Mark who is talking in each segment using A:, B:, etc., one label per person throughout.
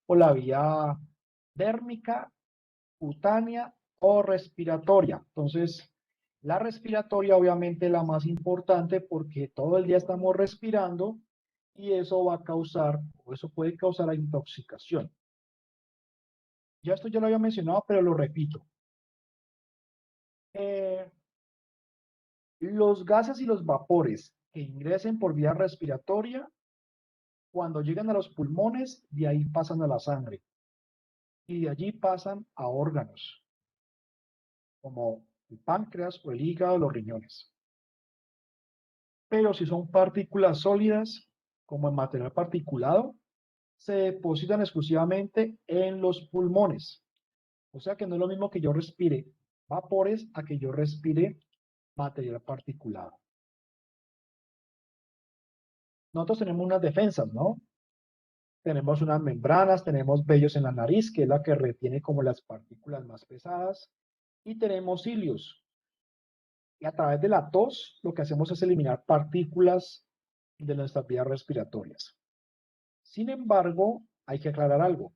A: o la vía dérmica, cutánea o respiratoria. Entonces, la respiratoria obviamente es la más importante porque todo el día estamos respirando y eso va a causar, o eso puede causar la intoxicación. Ya esto ya lo había mencionado, pero lo repito. Eh, los gases y los vapores que ingresen por vía respiratoria, cuando llegan a los pulmones, de ahí pasan a la sangre y de allí pasan a órganos, como el páncreas o el hígado, los riñones. Pero si son partículas sólidas, como el material particulado, se depositan exclusivamente en los pulmones. O sea que no es lo mismo que yo respire vapores a que yo respire material particulado. Nosotros tenemos unas defensas, ¿no? Tenemos unas membranas, tenemos vellos en la nariz, que es la que retiene como las partículas más pesadas, y tenemos cilios. Y a través de la tos, lo que hacemos es eliminar partículas de nuestras vías respiratorias. Sin embargo, hay que aclarar algo.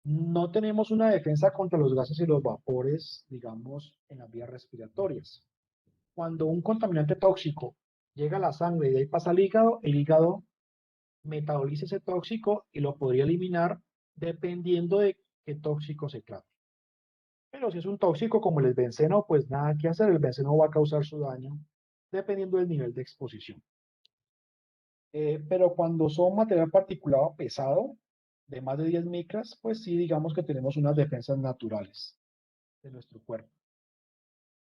A: No tenemos una defensa contra los gases y los vapores, digamos, en las vías respiratorias. Cuando un contaminante tóxico llega a la sangre y de ahí pasa al hígado, el hígado metaboliza ese tóxico y lo podría eliminar dependiendo de qué tóxico se trate. Pero si es un tóxico como el benceno, pues nada que hacer, el benceno va a causar su daño dependiendo del nivel de exposición. Pero cuando son material particulado pesado, de más de 10 micras, pues sí, digamos que tenemos unas defensas naturales de nuestro cuerpo.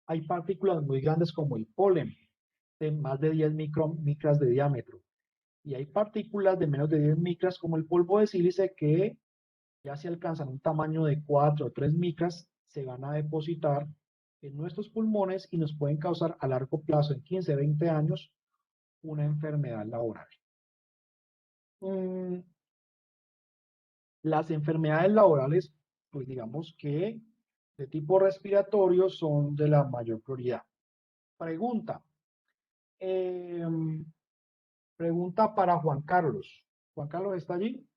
A: Hay partículas muy grandes como el polen, de más de 10 micras de diámetro. Y hay partículas de menos de 10 micras como el polvo de sílice que ya si alcanzan un tamaño de 4 o 3 micras, se van a depositar en nuestros pulmones y nos pueden causar a largo plazo, en 15, 20 años, una enfermedad laboral. Las enfermedades laborales, pues digamos que de tipo respiratorio son de la mayor prioridad. Pregunta. eh, Pregunta para Juan Carlos. Juan Carlos, ¿está allí?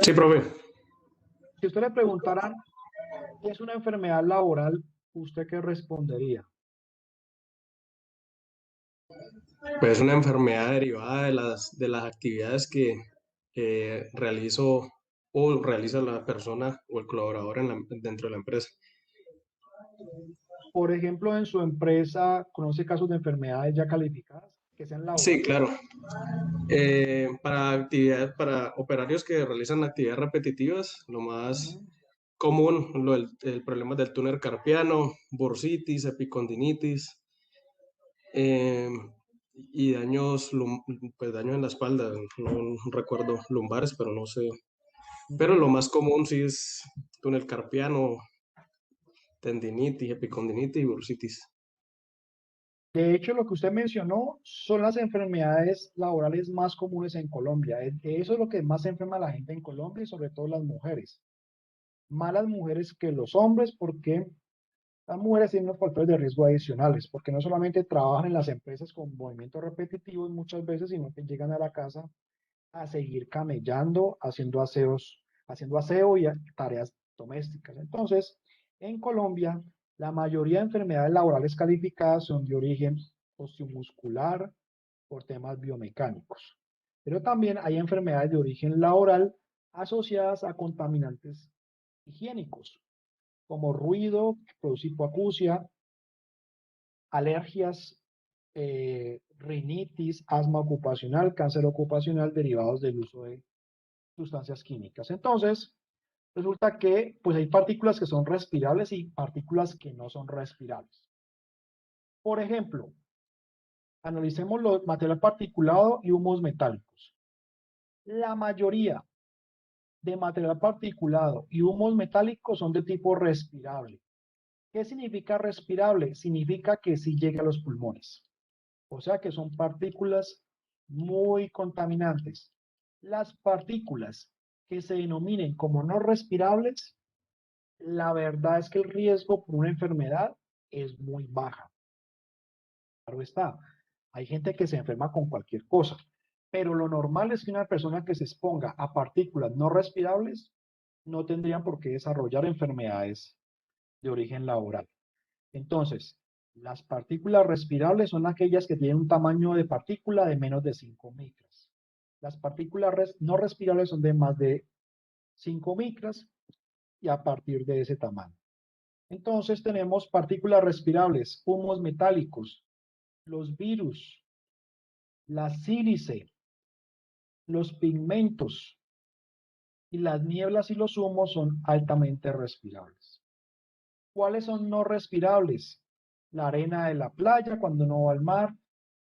B: Sí, profe.
A: Si usted le preguntaran qué es una enfermedad laboral, ¿usted qué respondería?
B: Pues una enfermedad derivada de las actividades que realizo o realiza la persona o el colaborador dentro de la empresa.
A: Por ejemplo, en su empresa, ¿conoce casos de enfermedades ya calificadas que sean
B: Sí,
A: laborales?
B: claro. Para operarios que realizan actividades repetitivas, lo más
A: Ujú.
B: común, el problema del túnel carpiano, bursitis, epicondilitis, eh, y pues daños en la espalda, no recuerdo lumbares, pero no sé. Pero lo
A: Ujú.
B: más común sí es túnel carpiano, tendinitis, epicondilitis y bursitis.
A: De hecho, lo que usted mencionó son las enfermedades laborales más comunes en Colombia. Eso es lo que más se enferma a la gente en Colombia y sobre todo las mujeres. Más las mujeres que los hombres porque las mujeres tienen unos factores de riesgo adicionales, porque no solamente trabajan en las empresas con movimientos repetitivos muchas veces, sino que llegan a la casa a seguir camellando, haciendo aseo y tareas domésticas. Entonces, en Colombia, la mayoría de enfermedades laborales calificadas son de origen osteomuscular por temas biomecánicos. Pero también hay enfermedades de origen laboral asociadas a contaminantes higiénicos, como ruido, que produce hipoacusia, alergias, rinitis, asma ocupacional, cáncer ocupacional derivados del uso de sustancias químicas. Entonces, resulta que pues hay partículas que son respirables y partículas que no son respirables. Por ejemplo, analicemos los material particulado y humos metálicos. La mayoría de material particulado y humos metálicos son de tipo respirable. ¿Qué significa respirable? Significa que sí llega a los pulmones. O sea que son partículas muy contaminantes. Las partículas que se denominen como no respirables, la verdad es que el riesgo por una enfermedad es muy baja. Claro está, hay gente que se enferma con cualquier cosa, pero lo normal es que una persona que se exponga a partículas no respirables no tendrían por qué desarrollar enfermedades de origen laboral. Entonces, las partículas respirables son aquellas que tienen un tamaño de partícula de menos de 5 micras. Las partículas no respirables son de más de 5 micras y a partir de ese tamaño. Entonces tenemos partículas respirables, humos metálicos, los virus, la sílice, los pigmentos y las nieblas y los humos son altamente respirables. ¿Cuáles son no respirables? La arena de la playa cuando uno va al mar,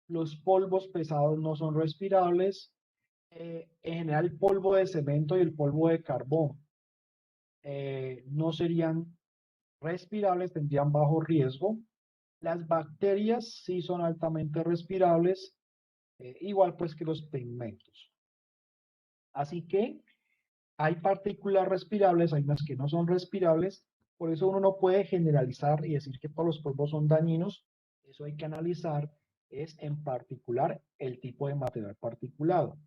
A: los polvos pesados no son respirables, en general el polvo de cemento y el polvo de carbón no serían respirables, tendrían bajo riesgo. Las bacterias sí son altamente respirables, igual pues que los pigmentos. Así que hay partículas respirables, hay unas que no son respirables, por eso uno no puede generalizar y decir que todos los polvos son dañinos. Eso hay que analizar, es en particular el tipo de material particulado.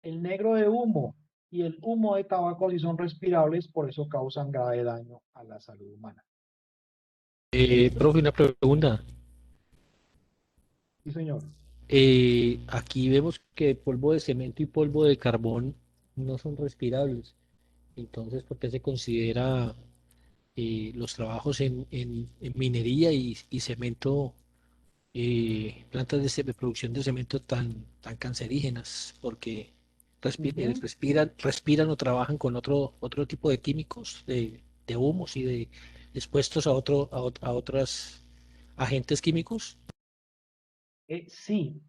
A: El negro de humo y el humo de tabaco sí son respirables, por eso causan grave daño a la salud humana.
C: Profe, una pregunta.
A: Sí, señor.
C: Aquí vemos que polvo de cemento y polvo de carbón no son respirables. Entonces, ¿por qué se considera los trabajos en minería y cemento, plantas de producción de cemento tan cancerígenas? Porque
A: Ujú.
C: respiran o trabajan con otro tipo de químicos, de humos y de expuestos a otros agentes químicos.
A: Sí,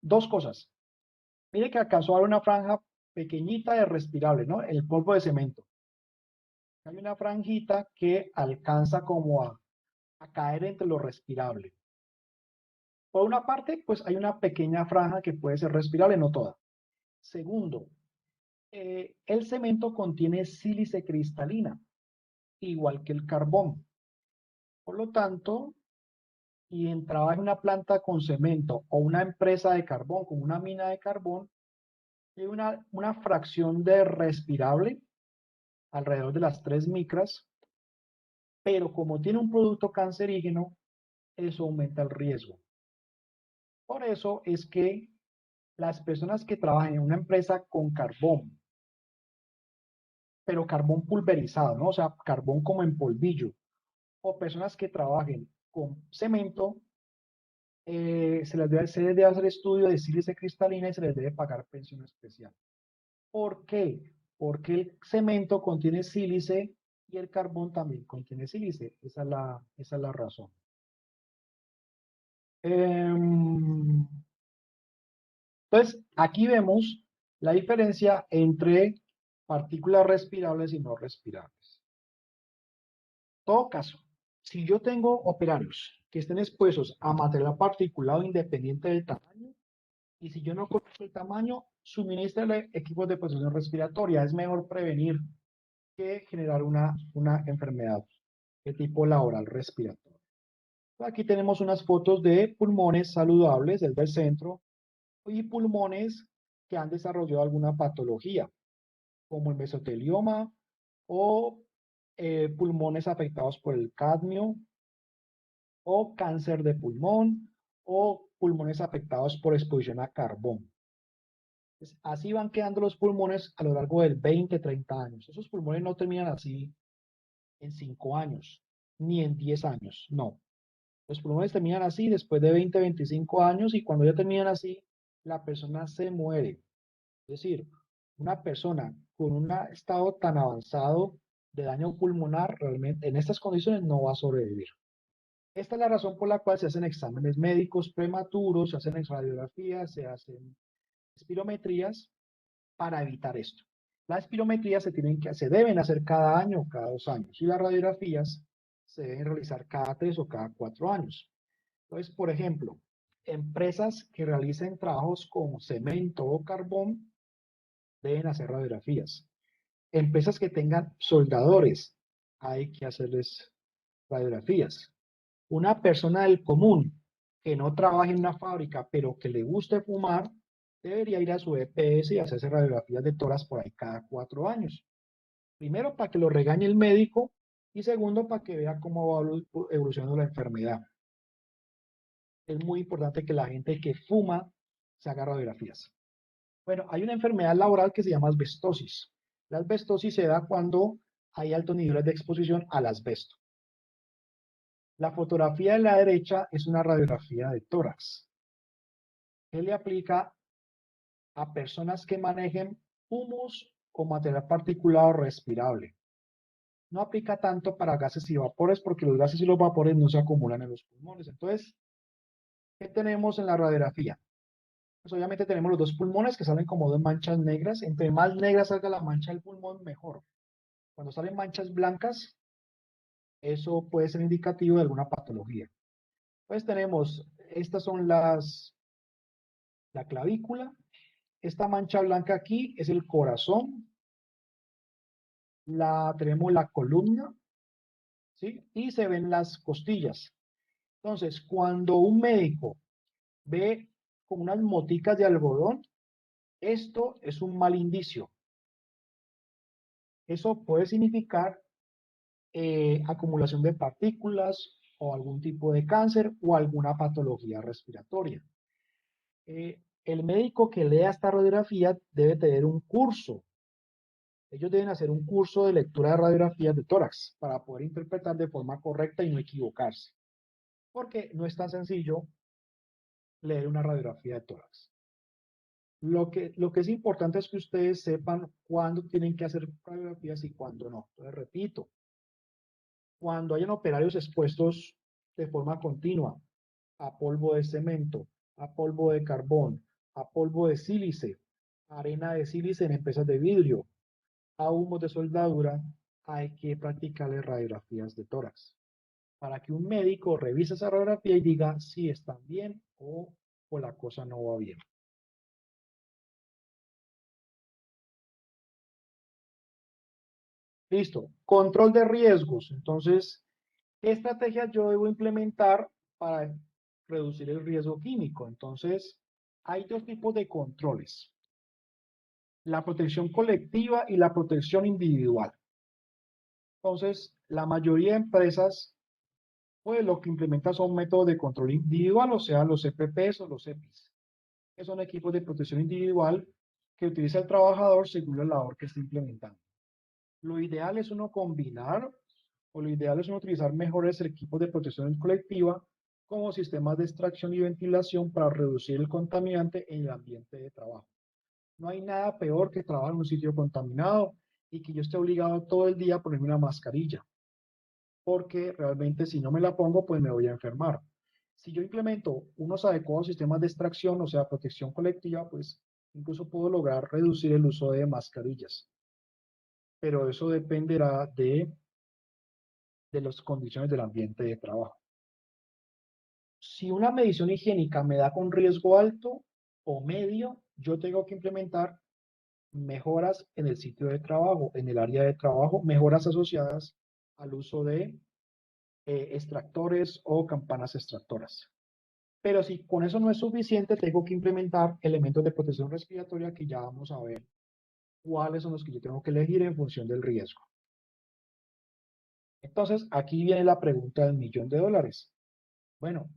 A: dos cosas. Mire que alcanzó a haber una franja pequeñita de respirable, ¿no? El polvo de cemento. Hay una franjita que alcanza como a caer entre lo respirable. Por una parte, pues hay una pequeña franja que puede ser respirable, no toda. Segundo, el cemento contiene sílice cristalina, igual que el carbón. Por lo tanto, quien trabaja en una planta con cemento o una empresa de carbón, con una mina de carbón, tiene una fracción de respirable alrededor de las 3 micras, pero como tiene un producto cancerígeno, eso aumenta el riesgo. Por eso es que las personas que trabajan en una empresa con carbón, pero carbón pulverizado, ¿no? O sea, carbón como en polvillo, o personas que trabajen con cemento, se les debe hacer estudio de sílice cristalina y se les debe pagar pensión especial. ¿Por qué? Porque el cemento contiene sílice y el carbón también contiene sílice. Esa es la razón. Entonces, aquí vemos la diferencia entre partículas respirables y no respirables. En todo caso, si yo tengo operarios que estén expuestos a material particulado independiente del tamaño, y si yo no conozco el tamaño, suministrarle equipos de protección respiratoria. Es mejor prevenir que generar una enfermedad de tipo laboral respiratorio. Aquí tenemos unas fotos de pulmones saludables, el del centro, y pulmones que han desarrollado alguna patología, como el mesotelioma o pulmones afectados por el cadmio o cáncer de pulmón o pulmones afectados por exposición a carbón. Pues así van quedando los pulmones a lo largo del 20-30 años. Esos pulmones no terminan así en 5 años, ni en 10 años, no. Los pulmones terminan así después de 20-25 años y cuando ya terminan así, la persona se muere. Es decir, una persona con un estado tan avanzado de daño pulmonar, realmente en estas condiciones no va a sobrevivir. Esta es la razón por la cual se hacen exámenes médicos prematuros, se hacen radiografías, se hacen espirometrías para evitar esto. Las espirometrías se deben hacer cada año o cada 2 años y las radiografías se deben realizar cada 3 o cada 4 años. Entonces, por ejemplo, empresas que realicen trabajos con cemento o carbón deben hacer radiografías. Empresas que tengan soldadores, hay que hacerles radiografías. Una persona del común que no trabaje en una fábrica, pero que le guste fumar, debería ir a su EPS y hacerse radiografías de tórax por ahí cada 4 años. Primero, para que lo regañe el médico, y segundo, para que vea cómo va evolucionando la enfermedad. Es muy importante que la gente que fuma se haga radiografías. Bueno, hay una enfermedad laboral que se llama asbestosis. La asbestosis se da cuando hay altos niveles de exposición al asbesto. La fotografía de la derecha es una radiografía de tórax, que le aplica a personas que manejen humos o material particulado respirable. No aplica tanto para gases y vapores porque los gases y los vapores no se acumulan en los pulmones. Entonces, ¿qué tenemos en la radiografía? Pues obviamente tenemos los dos pulmones que salen como dos manchas negras. Entre más negra salga la mancha del pulmón, mejor. Cuando salen manchas blancas, eso puede ser indicativo de alguna patología. Pues tenemos, estas son la clavícula. Esta mancha blanca aquí es el corazón. Tenemos la columna, ¿sí? Y se ven las costillas. Entonces, cuando un médico ve con unas moticas de algodón, esto es un mal indicio. Eso puede significar acumulación de partículas o algún tipo de cáncer o alguna patología respiratoria. El médico que lea esta radiografía debe tener un curso. Ellos deben hacer un curso de lectura de radiografías de tórax para poder interpretar de forma correcta y no equivocarse. Porque no es tan sencillo leer una radiografía de tórax. Lo que es importante es que ustedes sepan cuándo tienen que hacer radiografías y cuándo no. Entonces, repito, cuando hayan operarios expuestos de forma continua a polvo de cemento, a polvo de carbón, a polvo de sílice, arena de sílice en empresas de vidrio, a humos de soldadura, hay que practicarle radiografías de tórax para que un médico revise esa radiografía y diga si están bien o la cosa no va bien. Listo. Control de riesgos. Entonces, ¿qué estrategias yo debo implementar para reducir el riesgo químico? Entonces, hay dos tipos de controles: la protección colectiva y la protección individual. Entonces, la mayoría de empresas, pues lo que implementan son métodos de control individual, o sea, los EPPs o los EPIs, que son equipos de protección individual que utiliza el trabajador según la labor que está implementando. Lo ideal es uno combinar, o lo ideal es uno utilizar mejores equipos de protección colectiva como sistemas de extracción y ventilación para reducir el contaminante en el ambiente de trabajo. No hay nada peor que trabajar en un sitio contaminado y que yo esté obligado todo el día a ponerme una mascarilla, porque realmente si no me la pongo, pues me voy a enfermar. Si yo implemento unos adecuados sistemas de extracción, o sea, protección colectiva, pues incluso puedo lograr reducir el uso de mascarillas. Pero eso dependerá de las condiciones del ambiente de trabajo. Si una medición higiénica me da con riesgo alto o medio, yo tengo que implementar mejoras en el sitio de trabajo, en el área de trabajo, mejoras asociadas al uso de extractores o campanas extractoras. Pero si con eso no es suficiente, tengo que implementar elementos de protección respiratoria que ya vamos a ver cuáles son los que yo tengo que elegir en función del riesgo. Entonces, aquí viene la pregunta del $1.000.000. Bueno,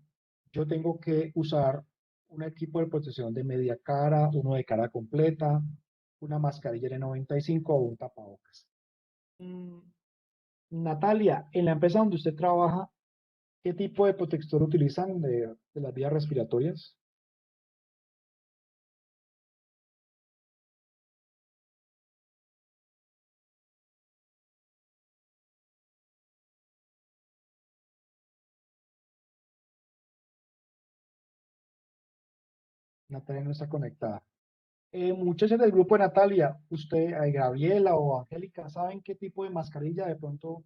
A: yo tengo que usar un equipo de protección de media cara, uno de cara completa, una mascarilla N95 o un tapabocas. Natalia, en la empresa donde usted trabaja, ¿qué tipo de protector utilizan de las vías respiratorias? Natalia no está conectada. Muchachos del grupo de Natalia, usted, Gabriela o Angélica, ¿saben qué tipo de mascarilla de pronto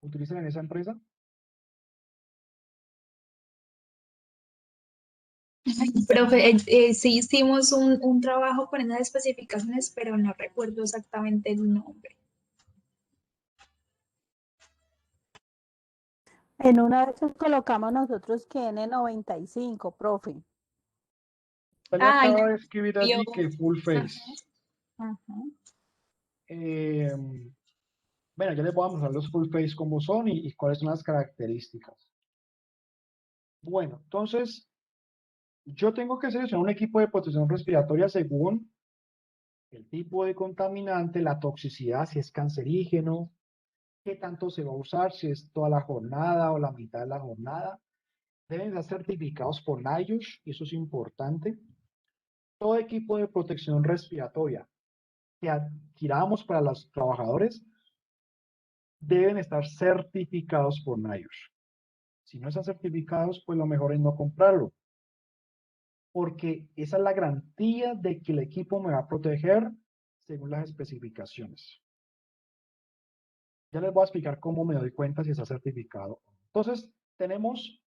A: utilizan en esa empresa?
D: Profe, sí hicimos un trabajo con esas especificaciones, pero no recuerdo exactamente el nombre.
E: En una de esas colocamos nosotros que N95, profe.
A: Usted le
D: Ay,
A: acaba de escribir allí
D: Dios.
A: que full face.
D: Ajá, ajá.
A: Eh, bueno, ya les voy a mostrar los full face cómo son y cuáles son las características. Bueno, entonces, yo tengo que seleccionar un equipo de protección respiratoria según el tipo de contaminante, la toxicidad, si es cancerígeno, qué tanto se va a usar, si es toda la jornada o la mitad de la jornada. Deben estar certificados por NIOSH, y eso es importante. Todo equipo de protección respiratoria que adquiramos para los trabajadores deben estar certificados por NIOSH. Si no están certificados, pues lo mejor es no comprarlo, porque esa es la garantía de que el equipo me va a proteger según las especificaciones. Ya les voy a explicar cómo me doy cuenta si está certificado. Entonces, tenemos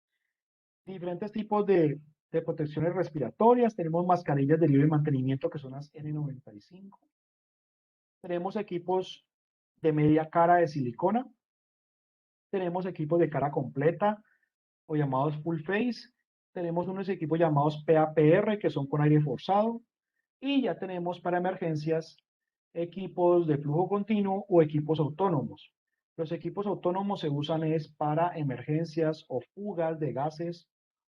A: diferentes tipos de protecciones respiratorias. Tenemos mascarillas de libre mantenimiento que son las N95. Tenemos equipos de media cara de silicona. Tenemos equipos de cara completa o llamados full face. Tenemos unos equipos llamados PAPR que son con aire forzado. Y ya tenemos para emergencias equipos de flujo continuo o equipos autónomos. Los equipos autónomos se usan es para emergencias o fugas de gases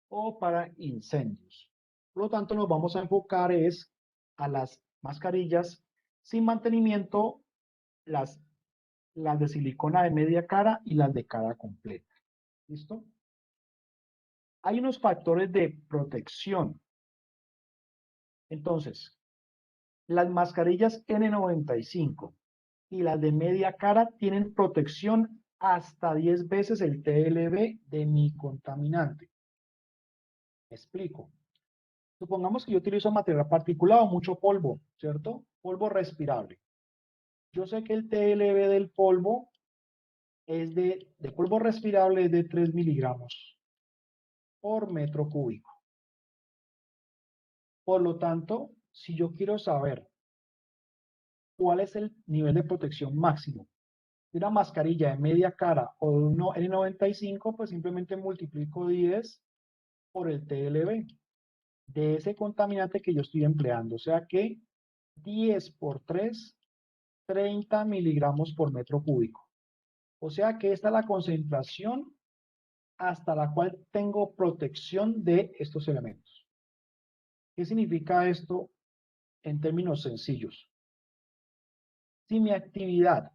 A: o para incendios. Por lo tanto, nos vamos a enfocar es a las mascarillas sin mantenimiento, las de silicona de media cara y las de cara completa. ¿Listo? Hay unos factores de protección. Entonces, las mascarillas N95 y las de media cara tienen protección hasta 10 veces el TLB de mi contaminante. Me explico. Supongamos que yo utilizo material particulado, mucho polvo, ¿cierto? Polvo respirable. Yo sé que el TLB del polvo es de polvo respirable es de 3 miligramos por metro cúbico. Por lo tanto, si yo quiero saber cuál es el nivel de protección máximo de una mascarilla de media cara o de un N95, pues simplemente multiplico 10 por el TLB de ese contaminante que yo estoy empleando. O sea que 10 por 3, 30 miligramos por metro cúbico. O sea que esta es la concentración hasta la cual tengo protección de estos elementos. ¿Qué significa esto en términos sencillos? Si mi actividad,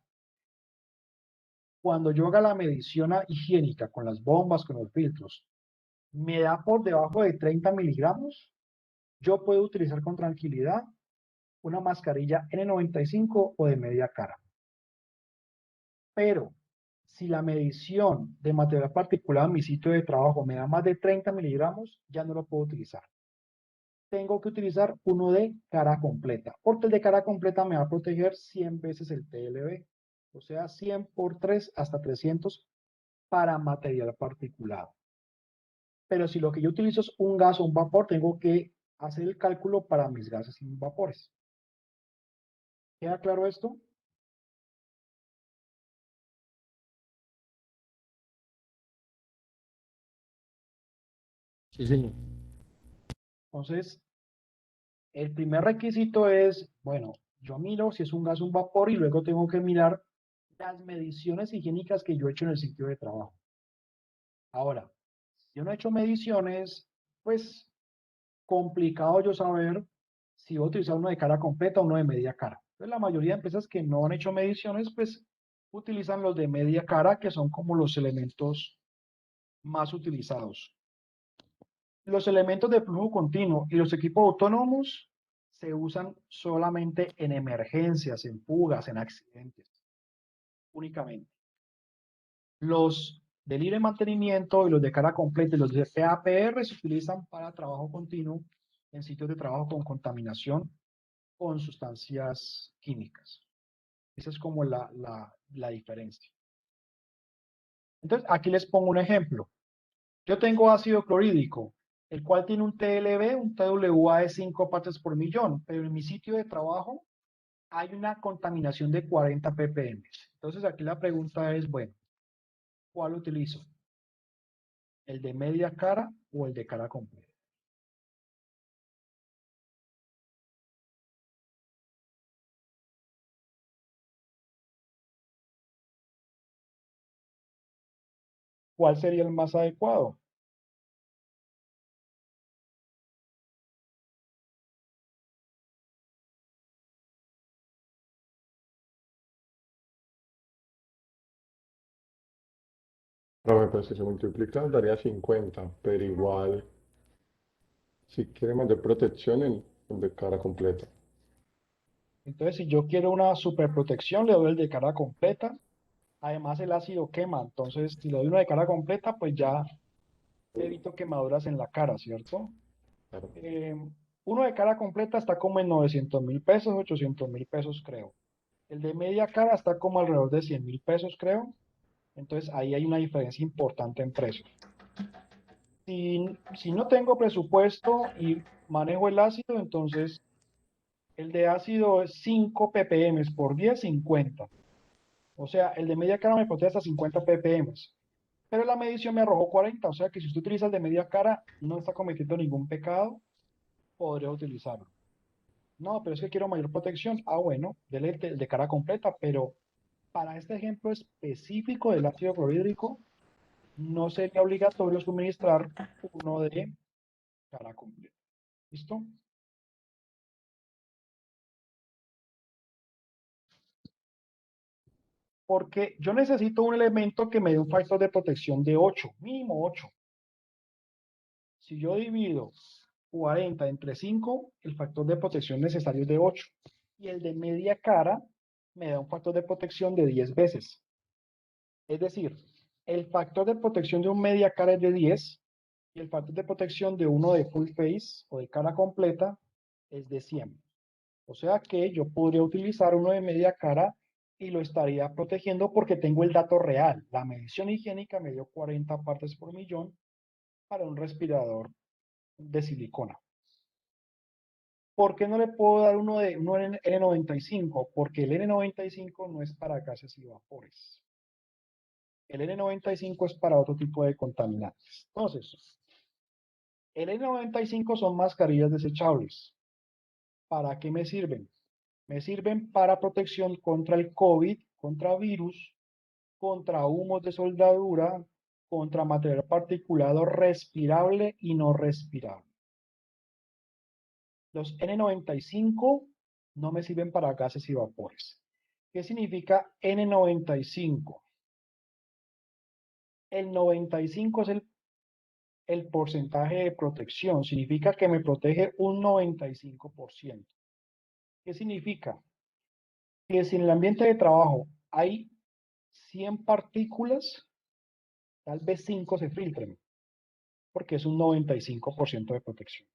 A: cuando yo haga la medición higiénica con las bombas, con los filtros, me da por debajo de 30 miligramos, yo puedo utilizar con tranquilidad una mascarilla N95 o de media cara. Pero si la medición de material particulado en mi sitio de trabajo me da más de 30 miligramos, ya no lo puedo utilizar. Tengo que utilizar uno de cara completa, porque el de cara completa me va a proteger 100 veces el TLB, o sea, 100 por 3 hasta 300 para material particulado. Pero si lo que yo utilizo es un gas o un vapor, tengo que hacer el cálculo para mis gases y mis vapores. ¿Queda claro esto?
C: Sí, señor.
A: Entonces, el primer requisito es, bueno, yo miro si es un gas o un vapor y luego tengo que mirar las mediciones higiénicas que yo he hecho en el sitio de trabajo. Ahora, si yo no he hecho mediciones, pues complicado yo saber si voy a utilizar uno de cara completa o uno de media cara. Entonces, la mayoría de empresas que no han hecho mediciones, pues utilizan los de media cara, que son como los elementos más utilizados. Los elementos de flujo continuo y los equipos autónomos se usan solamente en emergencias, en fugas, en accidentes, únicamente. Los de libre mantenimiento y los de cara completa y los de PAPR se utilizan para trabajo continuo en sitios de trabajo con contaminación con sustancias químicas. Esa es como la diferencia. Entonces, aquí les pongo un ejemplo. Yo tengo ácido clorhídrico, el cual tiene un TLB, un TWA de 5 partes por millón, pero en mi sitio de trabajo hay una contaminación de 40 ppm. Entonces, aquí la pregunta es, bueno, ¿cuál utilizo? ¿El de media cara o el de cara completa? ¿cuál sería el más adecuado?
E: Profe, pues si se multiplican daría 50, pero igual, si quiere mayor protección, el de cara completa.
A: Entonces, si yo quiero una superprotección, le doy el de cara completa. Además, el ácido quema. Entonces, si le doy uno de cara completa, pues ya evito quemaduras en la cara, ¿cierto?
E: Claro.
A: Uno de cara completa está como en 900.000 pesos, 800.000 pesos, creo. El de media cara está como alrededor de 100.000 pesos, creo. Entonces, ahí hay una diferencia importante en precios. Si no tengo presupuesto y manejo el ácido, entonces el de ácido es 5 ppm por 10, 50. O sea, el de media cara me protege hasta 50 ppm. Pero la medición me arrojó 40. O sea que si usted utiliza el de media cara, no está cometiendo ningún pecado, podría utilizarlo. No, pero es que quiero mayor protección. Ah, bueno, dele el de cara completa, pero para este ejemplo específico del ácido clorhídrico, no sería obligatorio suministrar uno de cara completa. ¿Listo? Porque yo necesito un elemento que me dé un factor de protección de 8, mínimo 8. Si yo divido 40 entre 5, el factor de protección necesario es de 8. Y el de media cara me da un factor de protección de 10 veces. Es decir, el factor de protección de un media cara es de 10 y el factor de protección de uno de full face o de cara completa es de 100. O sea que yo podría utilizar uno de media cara y lo estaría protegiendo porque tengo el dato real. La medición higiénica me dio 40 partes por millón para un respirador de silicona. ¿Por qué no le puedo dar uno N95? Porque el N95 no es para gases y vapores. El N95 es para otro tipo de contaminantes. Entonces, el N95 son mascarillas desechables. ¿Para qué me sirven? Me sirven para protección contra el COVID, contra virus, contra humos de soldadura, contra material particulado respirable y no respirable. Los N95 no me sirven para gases y vapores. ¿Qué significa N95? El 95 es el porcentaje de protección. Significa que me protege un 95%. ¿Qué significa? Que si en el ambiente de trabajo hay 100 partículas, tal vez 5 se filtren, porque es un 95% de protección.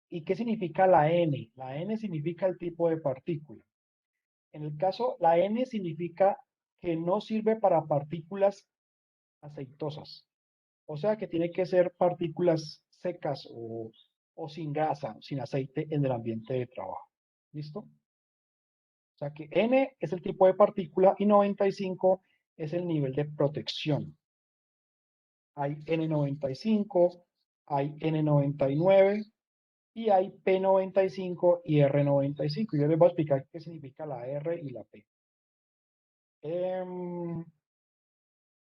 A: ¿Y qué significa la N? La N significa el tipo de partícula. En el caso, la N significa que no sirve para partículas aceitosas. O sea que tiene que ser partículas secas o sin grasa, sin aceite en el ambiente de trabajo. ¿Listo? O sea que N es el tipo de partícula y 95 es el nivel de protección. Hay N95, hay N99 y hay P95 y R95. Yo les voy a explicar qué significa la R y la P.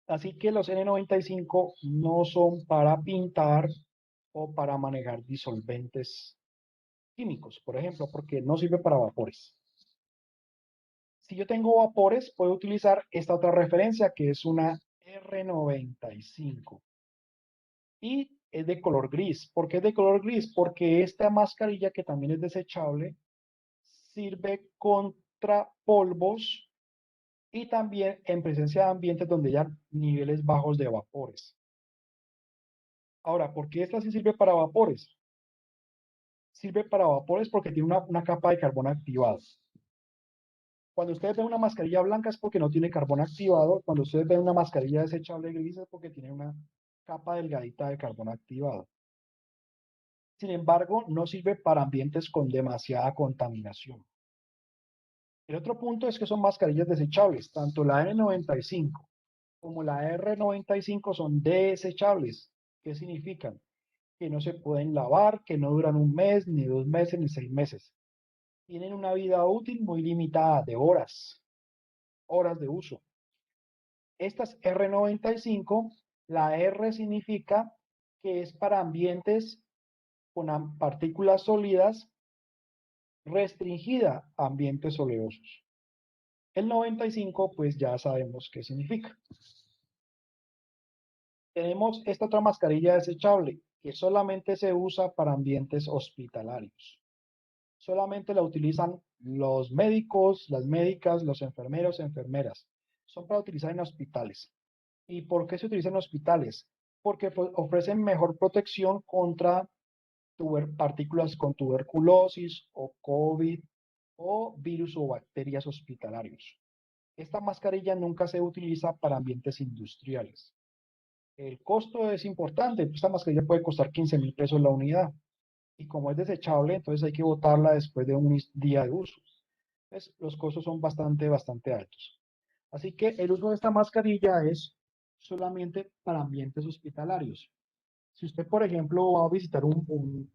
A: Así que los N95 no son para pintar o para manejar disolventes químicos, por ejemplo, porque no sirve para vapores. Si yo tengo vapores, puedo utilizar esta otra referencia que es una R95. Y es de color gris. ¿Por qué es de color gris? Porque esta mascarilla, que también es desechable, sirve contra polvos y también en presencia de ambientes donde hay niveles bajos de vapores. Ahora, ¿por qué esta sí sirve para vapores? Sirve para vapores porque tiene una capa de carbón activado. Cuando ustedes ven una mascarilla blanca es porque no tiene carbón activado. Cuando ustedes ven una mascarilla desechable gris es porque tiene una capa delgadita de carbón activado. Sin embargo, no sirve para ambientes con demasiada contaminación. El otro punto es que son mascarillas desechables. Tanto la N95 como la R95 son desechables. ¿Qué significan? Que no se pueden lavar, que no duran un mes, ni 2 meses, ni 6 meses. Tienen una vida útil muy limitada de horas de uso. Esta es R95. La R significa que es para ambientes con partículas sólidas, restringida a ambientes oleosos. El 95, pues ya sabemos qué significa. Tenemos esta otra mascarilla desechable que solamente se usa para ambientes hospitalarios. Solamente la utilizan los médicos, las médicas, los enfermeros, enfermeras. Son para utilizar en hospitales. ¿Y por qué se utilizan en hospitales? Porque ofrecen mejor protección contra partículas con tuberculosis o COVID o virus o bacterias hospitalarios. Esta mascarilla nunca se utiliza para ambientes industriales. El costo es importante. Esta mascarilla puede costar 15.000 pesos la unidad. Y como es desechable, entonces hay que botarla después de un día de uso. Entonces, los costos son bastante altos. Así que el uso de esta mascarilla es solamente para ambientes hospitalarios. Si usted, por ejemplo, va a visitar un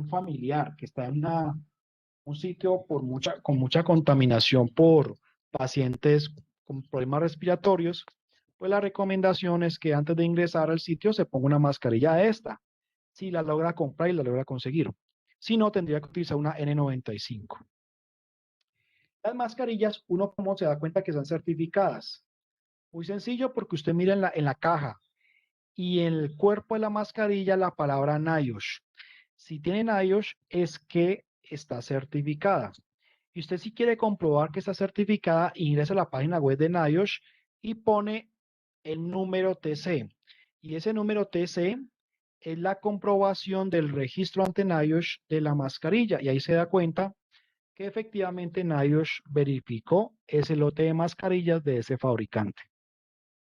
A: familiar que está en un sitio con mucha contaminación por pacientes con problemas respiratorios, pues la recomendación es que antes de ingresar al sitio se ponga una mascarilla de esta, si la logra comprar y la logra conseguir. Si no, tendría que utilizar una N95. Las mascarillas, uno cómo se da cuenta que están certificadas. Muy sencillo, porque usted mira en la caja y en el cuerpo de la mascarilla la palabra NIOSH. Si tiene NIOSH es que está certificada. Y usted si quiere comprobar que está certificada, ingresa a la página web de NIOSH y pone el número TC. Y ese número TC es la comprobación del registro ante NIOSH de la mascarilla. Y ahí se da cuenta que efectivamente NIOSH verificó ese lote de mascarillas de ese fabricante.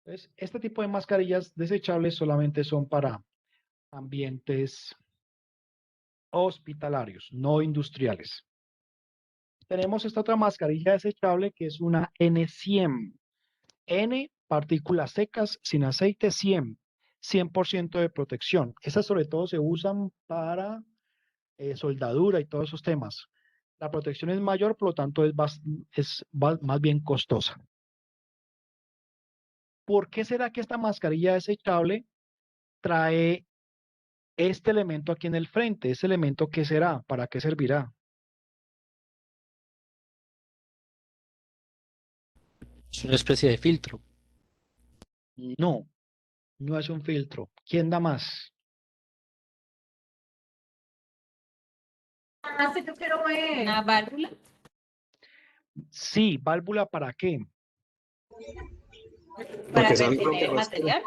A: Entonces, este tipo de mascarillas desechables solamente son para ambientes hospitalarios, no industriales. Tenemos esta otra mascarilla desechable que es una N100. N, partículas secas, sin aceite, 100% de protección. Esas sobre todo se usan para soldadura y todos esos temas. La protección es mayor, por lo tanto es más bien costosa. ¿Por qué será que esta mascarilla desechable trae este elemento aquí en el frente? ¿Este elemento qué será? ¿Para qué servirá?
C: Es una especie de filtro.
A: No, no es un filtro. ¿Quién da más?
F: Una válvula
A: Sí, válvula ¿para qué?
B: Para
F: para
B: que salga lo
F: retener
B: que
F: el
B: respire.
F: material.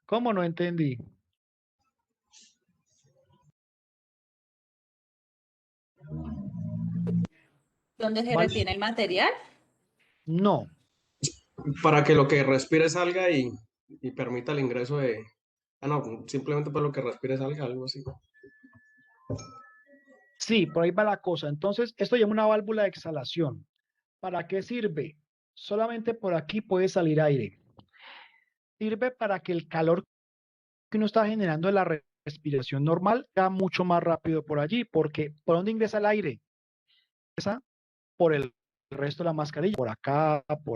A: ¿Cómo no entendí?
F: ¿Dónde se
A: Val-
F: retiene el material?
A: No,
B: Para que lo que respire salga y permita el ingreso de... Ah, no, simplemente para lo que respire salga, algo así.
A: sí, por ahí va la cosa. Entonces, esto llama una válvula de exhalación. ¿Para qué sirve? Solamente por aquí puede salir aire. Sirve para que el calor que uno está generando de la respiración normal sea mucho más rápido por allí, porque ¿por dónde ingresa el aire? Ingresa por el resto de la mascarilla, por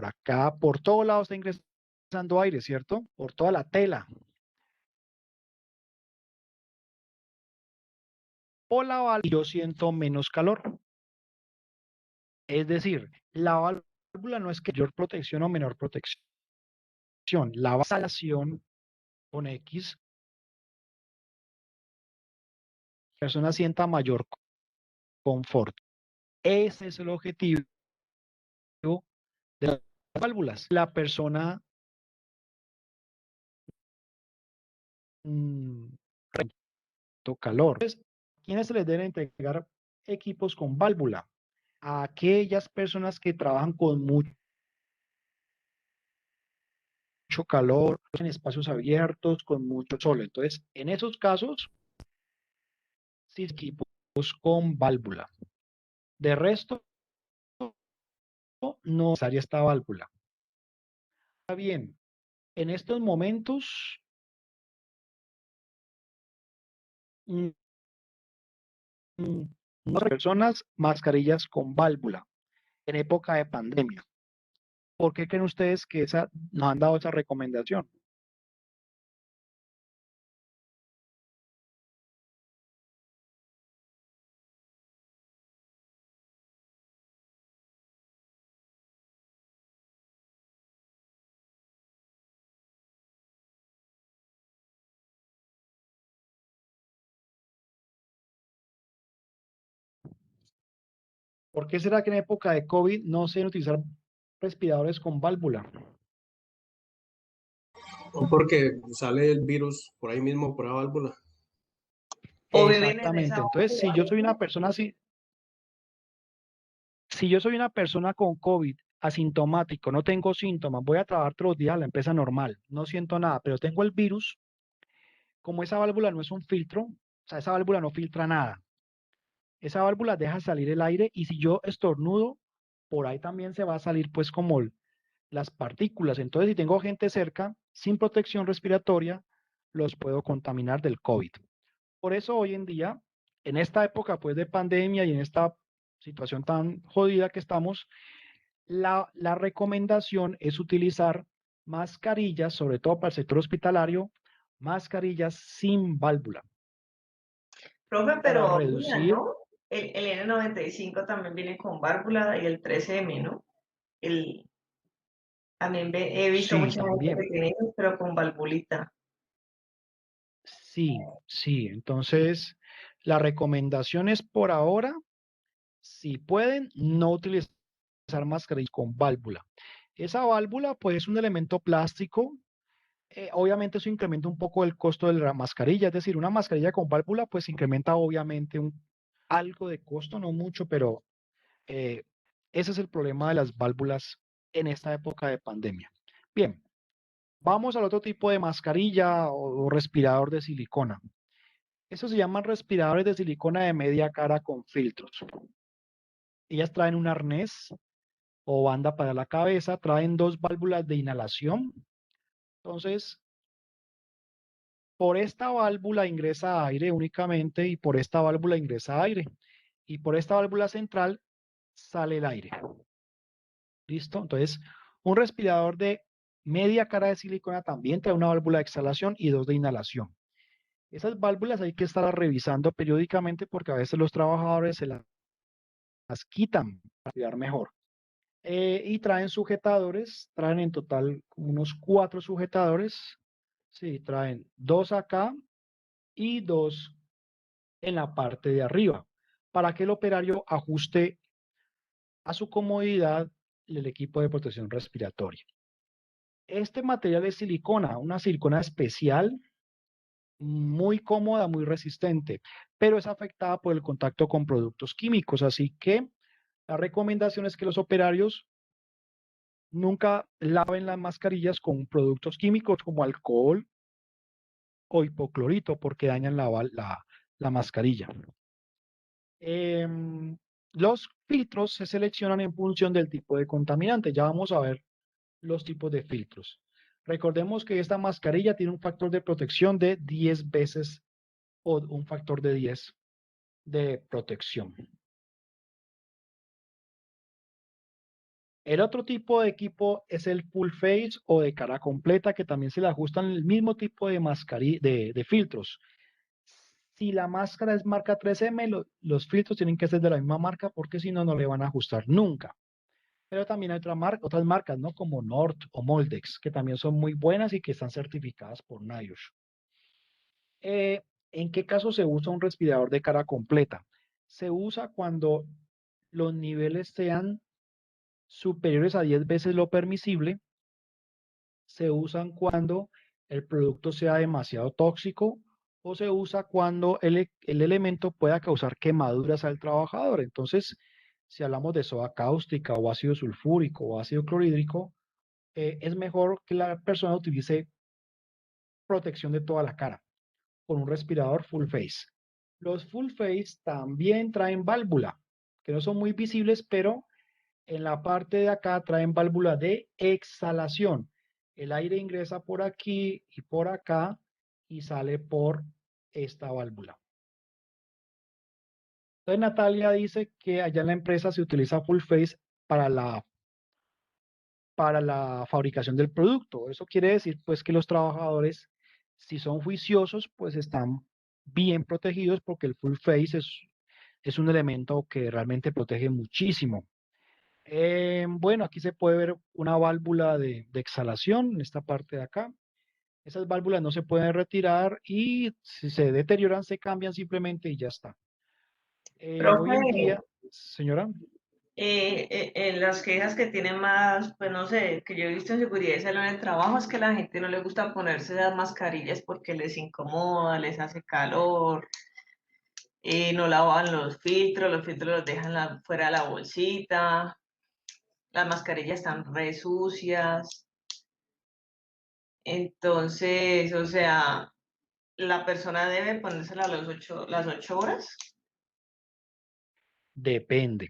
A: acá, por todos lados está ingresando aire, ¿cierto? Por toda la tela. Por la válvula yo siento menos calor. Es decir, la válvula no es que mayor protección o menor protección. La exhalación con X, la persona sienta mayor confort. Ese es el objetivo de las válvulas. La persona calor. Entonces, ¿a quiénes se les deben entregar equipos con válvula? A aquellas personas que trabajan con mucho calor, en espacios abiertos, con mucho sol. Entonces, en esos casos, sí, equipos con válvula. De resto, no es necesaria esta válvula. Está bien, en estos momentos, no personas mascarillas con válvula en época de pandemia. ¿Por qué creen ustedes que nos han dado esa recomendación? ¿Por qué será que en época de COVID no se deben utilizar respiradores con válvula?
B: O porque sale el virus por ahí mismo, por la válvula.
G: O viven en
A: Exactamente.
G: esa
A: Entonces, si yo soy una persona así, si yo soy una persona con COVID asintomático, no tengo síntomas, voy a trabajar todos los días a la empresa normal, no siento nada, pero tengo el virus, como esa válvula no es un filtro, o sea, esa válvula no filtra nada. Esa válvula deja salir el aire y si yo estornudo, por ahí también se va a salir pues como las partículas. Entonces, si tengo gente cerca sin protección respiratoria, los puedo contaminar del COVID. Por eso hoy en día, en esta época pues de pandemia y en esta situación tan jodida que estamos, la recomendación es utilizar mascarillas, sobre todo para el sector hospitalario, mascarillas sin válvula,
G: Profe,
A: para
G: pero mira,
A: reducir,
G: ¿no? El N95 también viene con válvula y el 3M, ¿no? El, también he visto
A: sí,
G: mucha gente que
A: también,
G: tiene eso, pero con valvulita.
A: sí, sí. Entonces, la recomendación es por ahora, si pueden, no utilizar mascarillas con válvula. Esa válvula, pues, es un elemento plástico. Obviamente eso incrementa un poco el costo de la mascarilla, es decir, una mascarilla con válvula, pues incrementa obviamente algo de costo, no mucho, pero eh, ese es el problema de las válvulas en esta época de pandemia. Bien, vamos al otro tipo de mascarilla o respirador de silicona. Esos se llaman respiradores de silicona de media cara con filtros. Ellas traen un arnés o banda para la cabeza, traen dos válvulas de inhalación. Entonces, por esta válvula ingresa aire únicamente y por esta válvula ingresa aire. Y por esta válvula central sale el aire. ¿Listo? Entonces, un respirador de media cara de silicona también trae una válvula de exhalación y dos de inhalación. Esas válvulas hay que estarlas revisando periódicamente porque a veces los trabajadores se las quitan para respirar mejor. Y traen sujetadores, traen en total unos 4 sujetadores. Sí, traen dos acá y dos en la parte de arriba para que el operario ajuste a su comodidad el equipo de protección respiratoria. Este material es silicona, una silicona especial, muy cómoda, muy resistente, pero es afectada por el contacto con productos químicos, así que la recomendación es que los operarios nunca laven las mascarillas con productos químicos como alcohol o hipoclorito porque dañan la mascarilla. Los filtros se seleccionan en función del tipo de contaminante. Ya vamos a ver los tipos de filtros. Recordemos que esta mascarilla tiene un factor de protección de 10 veces o un factor de 10 de protección. El otro tipo de equipo es el full face o de cara completa, que también se le ajustan el mismo tipo de de filtros. Si la máscara es marca 3M, los filtros tienen que ser de la misma marca porque si no, no le van a ajustar nunca. Pero también hay otras marcas, ¿no? Como Nord o Moldex, que también son muy buenas y que están certificadas por NIOSH. ¿En qué caso se usa un respirador de cara completa? Se usa cuando los niveles sean superiores a 10 veces lo permisible. Se usan cuando el producto sea demasiado tóxico o se usa cuando el elemento pueda causar quemaduras al trabajador. Entonces, si hablamos de soda cáustica o ácido sulfúrico o ácido clorhídrico, es mejor que la persona utilice protección de toda la cara con un respirador full face. Los full face también traen válvula, que no son muy visibles, pero en la parte de acá traen válvula de exhalación. El aire ingresa por aquí y por acá y sale por esta válvula. Entonces Natalia dice que allá en la empresa se utiliza full face para para la fabricación del producto. Eso quiere decir pues que los trabajadores, si son juiciosos, pues están bien protegidos porque el full face es un elemento que realmente protege muchísimo. Bueno, aquí se puede ver una válvula de exhalación en esta parte de acá. Esas válvulas no se pueden retirar y si se deterioran, se cambian simplemente y ya está. Hoy en
G: Profe,
A: día, señora,
G: en las quejas que tienen más, pues no sé, que yo he visto en seguridad y salud en el trabajo es que a la gente no le gusta ponerse las mascarillas porque les incomoda, les hace calor, no lavan los filtros los dejan fuera de la bolsita, las mascarillas están re sucias. Entonces, o sea, la persona debe ponérsela a las 8 horas.
A: depende.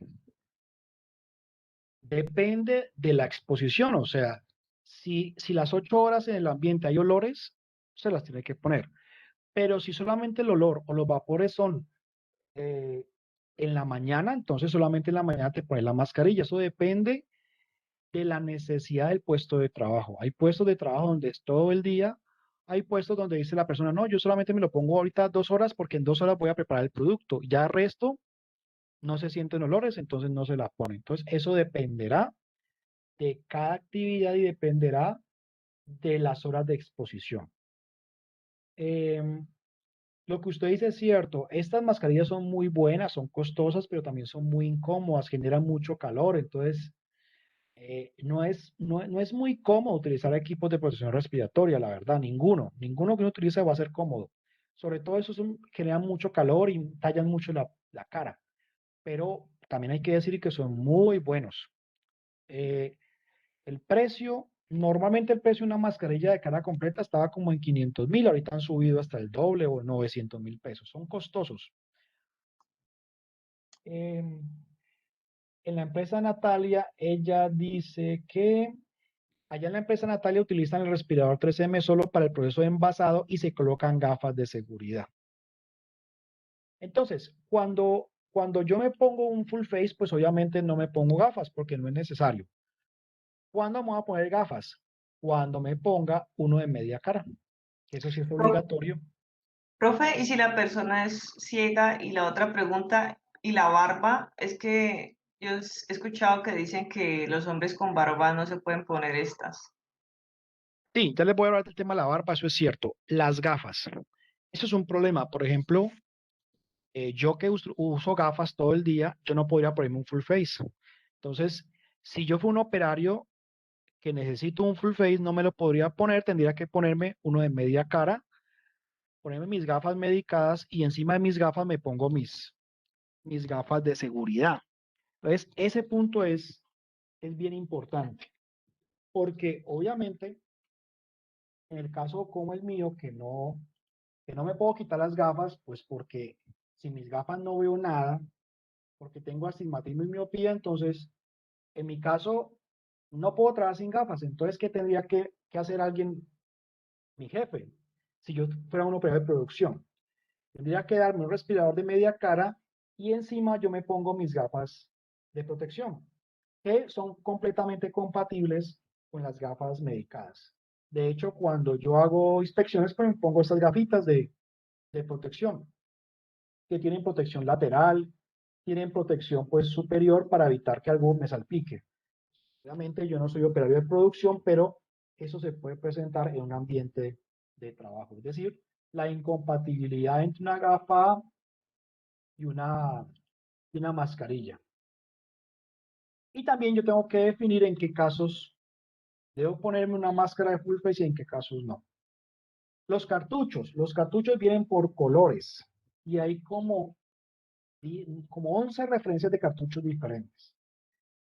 A: Depende de la exposición, o sea, si las 8 horas en el ambiente hay olores, se las tiene que poner. Pero si solamente el olor o los vapores son eh, en la mañana, entonces solamente en la mañana te pones la mascarilla. Eso depende de la necesidad del puesto de trabajo. Hay puestos de trabajo donde es todo el día, hay puestos donde dice la persona, no, yo solamente me lo pongo ahorita 2 horas porque en 2 horas voy a preparar el producto. Ya el resto no se sienten olores, entonces no se la pone. Entonces eso dependerá de cada actividad y dependerá de las horas de exposición. Lo que usted dice es cierto, estas mascarillas son muy buenas, son costosas, pero también son muy incómodas, generan mucho calor, entonces no es muy cómodo utilizar equipos de protección respiratoria, la verdad, ninguno que uno utilice va a ser cómodo. Sobre todo esos generan mucho calor y tallan mucho la cara, pero también hay que decir que son muy buenos. Eh, el precio, normalmente el precio de una mascarilla de cara completa estaba como en 500.000, ahorita han subido hasta el doble o 900.000 pesos, son costosos. En la empresa Natalia, ella dice que allá en la empresa Natalia utilizan el respirador 3M solo para el proceso de envasado y se colocan gafas de seguridad. Entonces, cuando yo me pongo un full face, pues obviamente no me pongo gafas porque no es necesario. ¿Cuándo me voy a poner gafas? Cuando me ponga uno de media cara. Eso sí es obligatorio.
G: Profe, y si la persona es ciega y la otra pregunta, y la barba, es que yo he escuchado que dicen que los hombres con barba no se pueden poner estas.
A: Sí, ya les voy a hablar del tema de la barba, eso es cierto. Las gafas. Eso es un problema. Por ejemplo, yo que uso gafas todo el día, yo no podría ponerme un full face. Entonces, si yo fuera un operario que necesito un full face, no me lo podría poner, tendría que ponerme uno de media cara, ponerme mis gafas medicadas y encima de mis gafas me pongo mis gafas de seguridad. Entonces, ese punto es bien importante, porque obviamente en el caso como el mío, que no me puedo quitar las gafas, pues porque si mis gafas no veo nada, porque tengo astigmatismo y miopía, entonces en mi caso no puedo trabajar sin gafas. Entonces, ¿qué tendría que hacer alguien, mi jefe, si yo fuera un operador de producción? Tendría que darme un respirador de media cara y encima yo me pongo mis gafas de protección, que son completamente compatibles con las gafas medicadas. De hecho, cuando yo hago inspecciones, pues me pongo estas gafitas de protección, que tienen protección lateral, tienen protección pues superior para evitar que algo me salpique. Obviamente yo no soy operario de producción, pero eso se puede presentar en un ambiente de trabajo. Es decir, la incompatibilidad entre una gafa y una mascarilla. Y también yo tengo que definir en qué casos debo ponerme una máscara de full face y en qué casos no. Los cartuchos vienen por colores y hay como 11 referencias de cartuchos diferentes.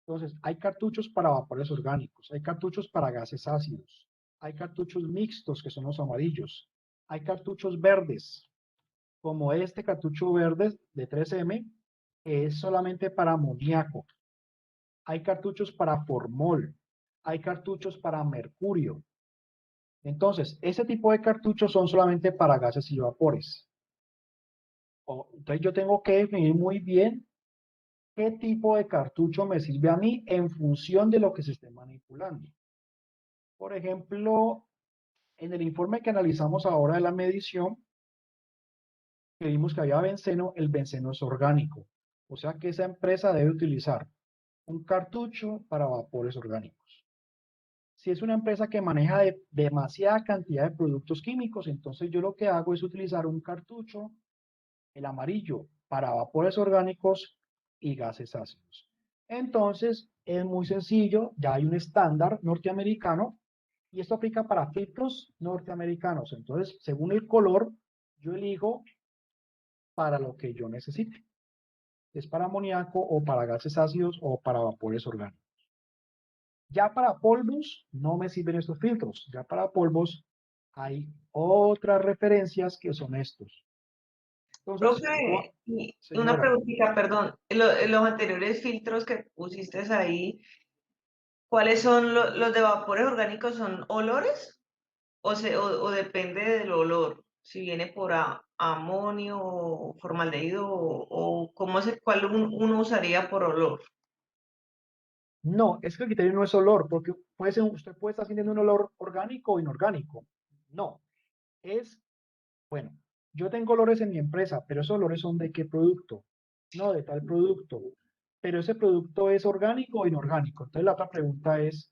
A: Entonces, hay cartuchos para vapores orgánicos, hay cartuchos para gases ácidos, hay cartuchos mixtos que son los amarillos, hay cartuchos verdes, como este cartucho verde de 3M, que es solamente para amoníaco. Hay cartuchos para formol, hay cartuchos para mercurio. Entonces, ese tipo de cartuchos son solamente para gases y vapores. Entonces, yo tengo que definir muy bien qué tipo de cartucho me sirve a mí en función de lo que se esté manipulando. Por ejemplo, en el informe que analizamos ahora de la medición, que vimos que había benceno, el benceno es orgánico. O sea que esa empresa debe utilizar un cartucho para vapores orgánicos. Si es una empresa que maneja demasiada cantidad de productos químicos, entonces yo lo que hago es utilizar un cartucho, el amarillo, para vapores orgánicos y gases ácidos. Entonces, es muy sencillo, ya hay un estándar norteamericano y esto aplica para filtros norteamericanos. Entonces, según el color, yo elijo para lo que yo necesite. Es para amoníaco o para gases ácidos o para vapores orgánicos. Ya para polvos no me sirven estos filtros. Ya para polvos hay otras referencias que son estos. Entonces,
G: Profe, y una
A: señora,
G: preguntita, perdón. Los anteriores filtros que pusiste ahí, ¿cuáles son los de vapores orgánicos? ¿Son olores? O depende del olor, si viene por amonio o formaldehído o cómo es cuál uno usaría por olor.
A: no, es que el criterio no es olor, porque puede ser, usted puede estar sintiendo un olor orgánico o inorgánico. No, es, bueno, yo tengo olores en mi empresa, pero esos olores son de qué producto, no de tal producto, pero ese producto es orgánico o inorgánico. Entonces la otra pregunta es,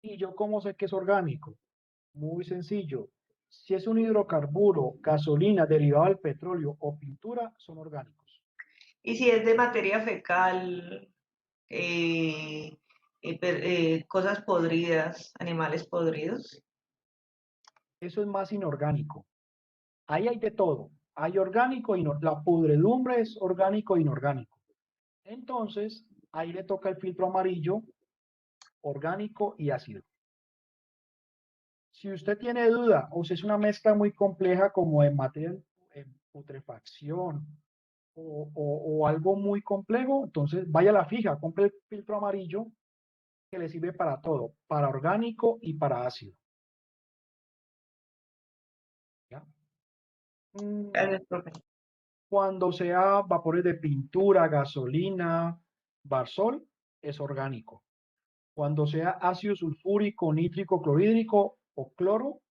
A: ¿y yo cómo sé que es orgánico? Muy sencillo. Si es un hidrocarburo, gasolina derivado del petróleo o pintura, son orgánicos.
G: Y si es de materia fecal, cosas podridas, animales podridos.
A: Eso es más inorgánico. Ahí hay de todo. Hay orgánico y la pudredumbre es orgánico e inorgánico. Entonces, ahí le toca el filtro amarillo, orgánico y ácido. Si usted tiene duda o si es una mezcla muy compleja como en materia en putrefacción o algo muy complejo, entonces vaya a la fija, compre el filtro amarillo que le sirve para todo, para orgánico y para ácido. ¿Ya?
G: Gracias, profe.
A: Cuando sea vapores de pintura, gasolina, barsol, es orgánico. Cuando sea ácido sulfúrico, nítrico, clorhídrico o cloro,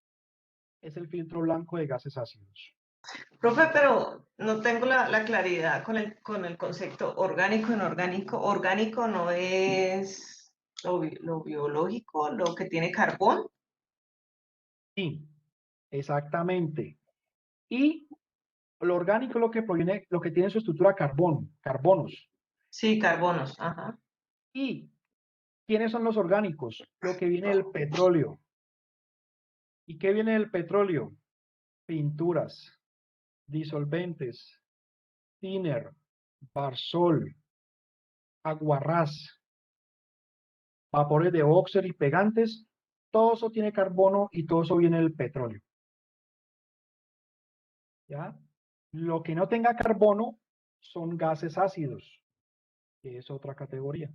A: es el filtro blanco de gases ácidos.
G: Profe, pero no tengo la claridad con el concepto orgánico, inorgánico. Orgánico no es lo biológico, lo que tiene carbón.
A: Sí, exactamente. Y lo orgánico es lo que proviene, lo que tiene su estructura carbón, carbonos.
G: Sí, carbonos, ajá.
A: ¿Y quiénes son los orgánicos? Lo que viene del petróleo. ¿Y qué viene del petróleo? Pinturas, disolventes, thinner, barsol, aguarrás, vapores de óxido y pegantes, todo eso tiene carbono y todo eso viene del petróleo. ¿Ya? Lo que no tenga carbono son gases ácidos, que es otra categoría.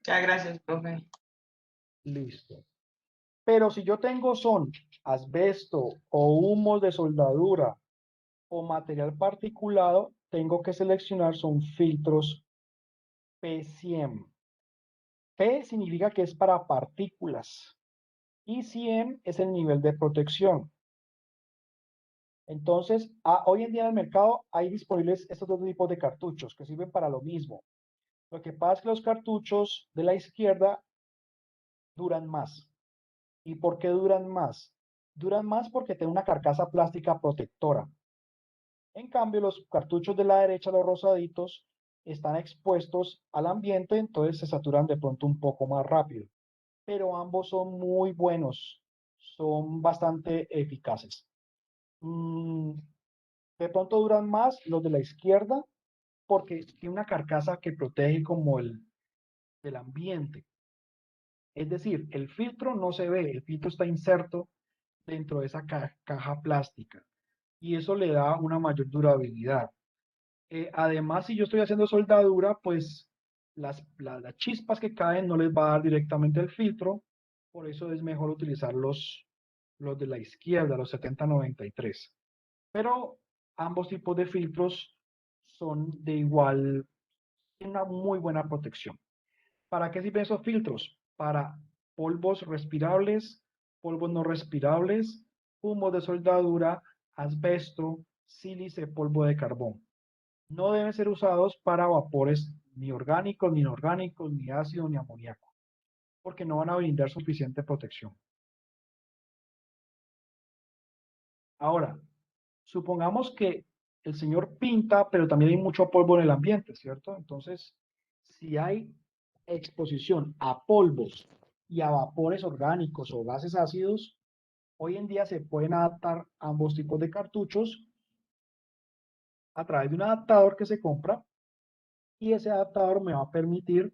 G: Ya, gracias, profe.
A: Listo. Pero si yo tengo son asbesto o humos de soldadura o material particulado, tengo que seleccionar son filtros P100. P significa que es para partículas y 100 es el nivel de protección. Entonces, hoy en día en el mercado hay disponibles estos dos tipos de cartuchos que sirven para lo mismo. Lo que pasa es que los cartuchos de la izquierda duran más. ¿Y por qué duran más? Duran más porque tienen una carcasa plástica protectora. En cambio, los cartuchos de la derecha, los rosaditos, están expuestos al ambiente, entonces se saturan de pronto un poco más rápido. Pero ambos son muy buenos, son bastante eficaces. De pronto duran más los de la izquierda porque tiene una carcasa que protege como del ambiente. Es decir, el filtro no se ve, el filtro está inserto dentro de esa caja plástica y eso le da una mayor durabilidad. Además, si yo estoy haciendo soldadura, pues las chispas que caen no les va a dar directamente el filtro, por eso es mejor utilizar los de la izquierda, los 7093. Pero ambos tipos de filtros son de igual, tienen una muy buena protección. ¿Para qué sirven esos filtros? Para polvos respirables, polvos no respirables, humos de soldadura, asbesto, sílice, polvo de carbón. No deben ser usados para vapores ni orgánicos, ni inorgánicos, ni ácido, ni amoníaco, porque no van a brindar suficiente protección. Ahora, supongamos que el señor pinta, pero también hay mucho polvo en el ambiente, ¿cierto? Entonces, si hay exposición a polvos y a vapores orgánicos o gases ácidos, hoy en día se pueden adaptar ambos tipos de cartuchos a través de un adaptador que se compra, y ese adaptador me va a permitir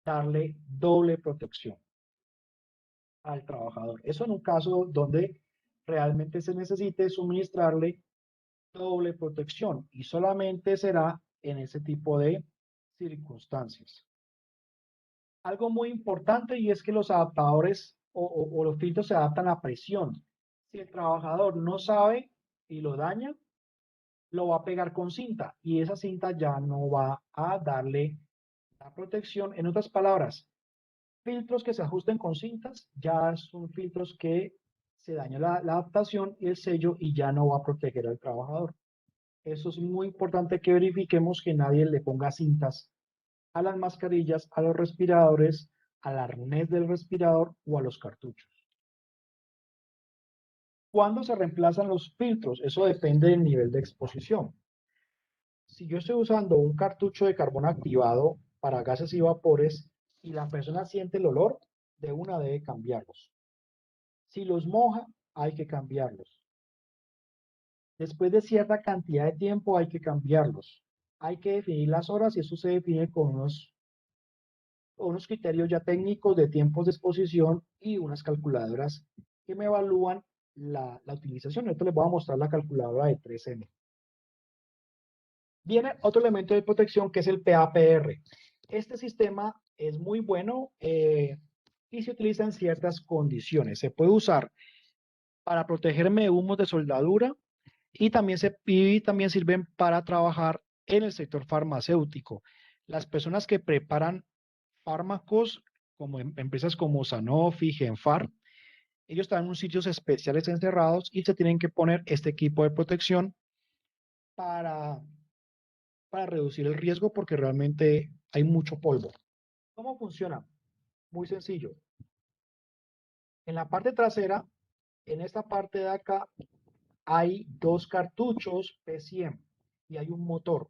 A: darle doble protección al trabajador. Eso en un caso donde realmente se necesite suministrarle doble protección, y solamente será en ese tipo de circunstancias. Algo muy importante, y es que los adaptadores o los filtros se adaptan a presión. Si el trabajador no sabe y lo daña, lo va a pegar con cinta, y esa cinta ya no va a darle la protección. En otras palabras, filtros que se ajusten con cintas ya son filtros que se daña la adaptación y el sello, y ya no va a proteger al trabajador. Eso es muy importante, que verifiquemos que nadie le ponga cintas a las mascarillas, a los respiradores, al arnés del respirador o a los cartuchos. ¿Cuándo se reemplazan los filtros? Eso depende del nivel de exposición. Si yo estoy usando un cartucho de carbón activado para gases y vapores y la persona siente el olor, de una debe cambiarlos. Si los moja, hay que cambiarlos. Después de cierta cantidad de tiempo hay que cambiarlos. Hay que definir las horas, y eso se define con unos criterios ya técnicos de tiempos de exposición y unas calculadoras que me evalúan la utilización. Esto les voy a mostrar la calculadora de 3M. Viene otro elemento de protección, que es el PAPR. Este sistema es muy bueno y se utiliza en ciertas condiciones. Se puede usar para protegerme de humos de soldadura, y también sirven para trabajar en el sector farmacéutico. Las personas que preparan fármacos, como empresas como Sanofi, Genfar, ellos están en unos sitios especiales encerrados y se tienen que poner este equipo de protección para reducir el riesgo, porque realmente hay mucho polvo. ¿Cómo funciona? Muy sencillo. En la parte trasera, en esta parte de acá, hay dos cartuchos P100 y hay un motor.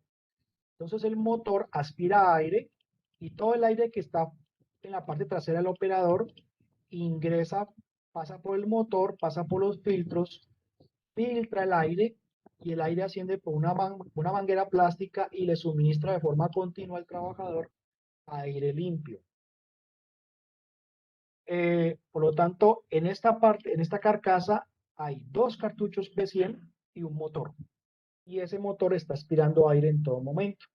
A: Entonces el motor aspira aire, y todo el aire que está en la parte trasera del operador ingresa, pasa por el motor, pasa por los filtros, filtra el aire, y el aire asciende por una manguera plástica y le suministra de forma continua al trabajador aire limpio. Por lo tanto, en esta parte, en esta carcasa, hay dos cartuchos P100 y un motor, y ese motor está aspirando aire en todo momento.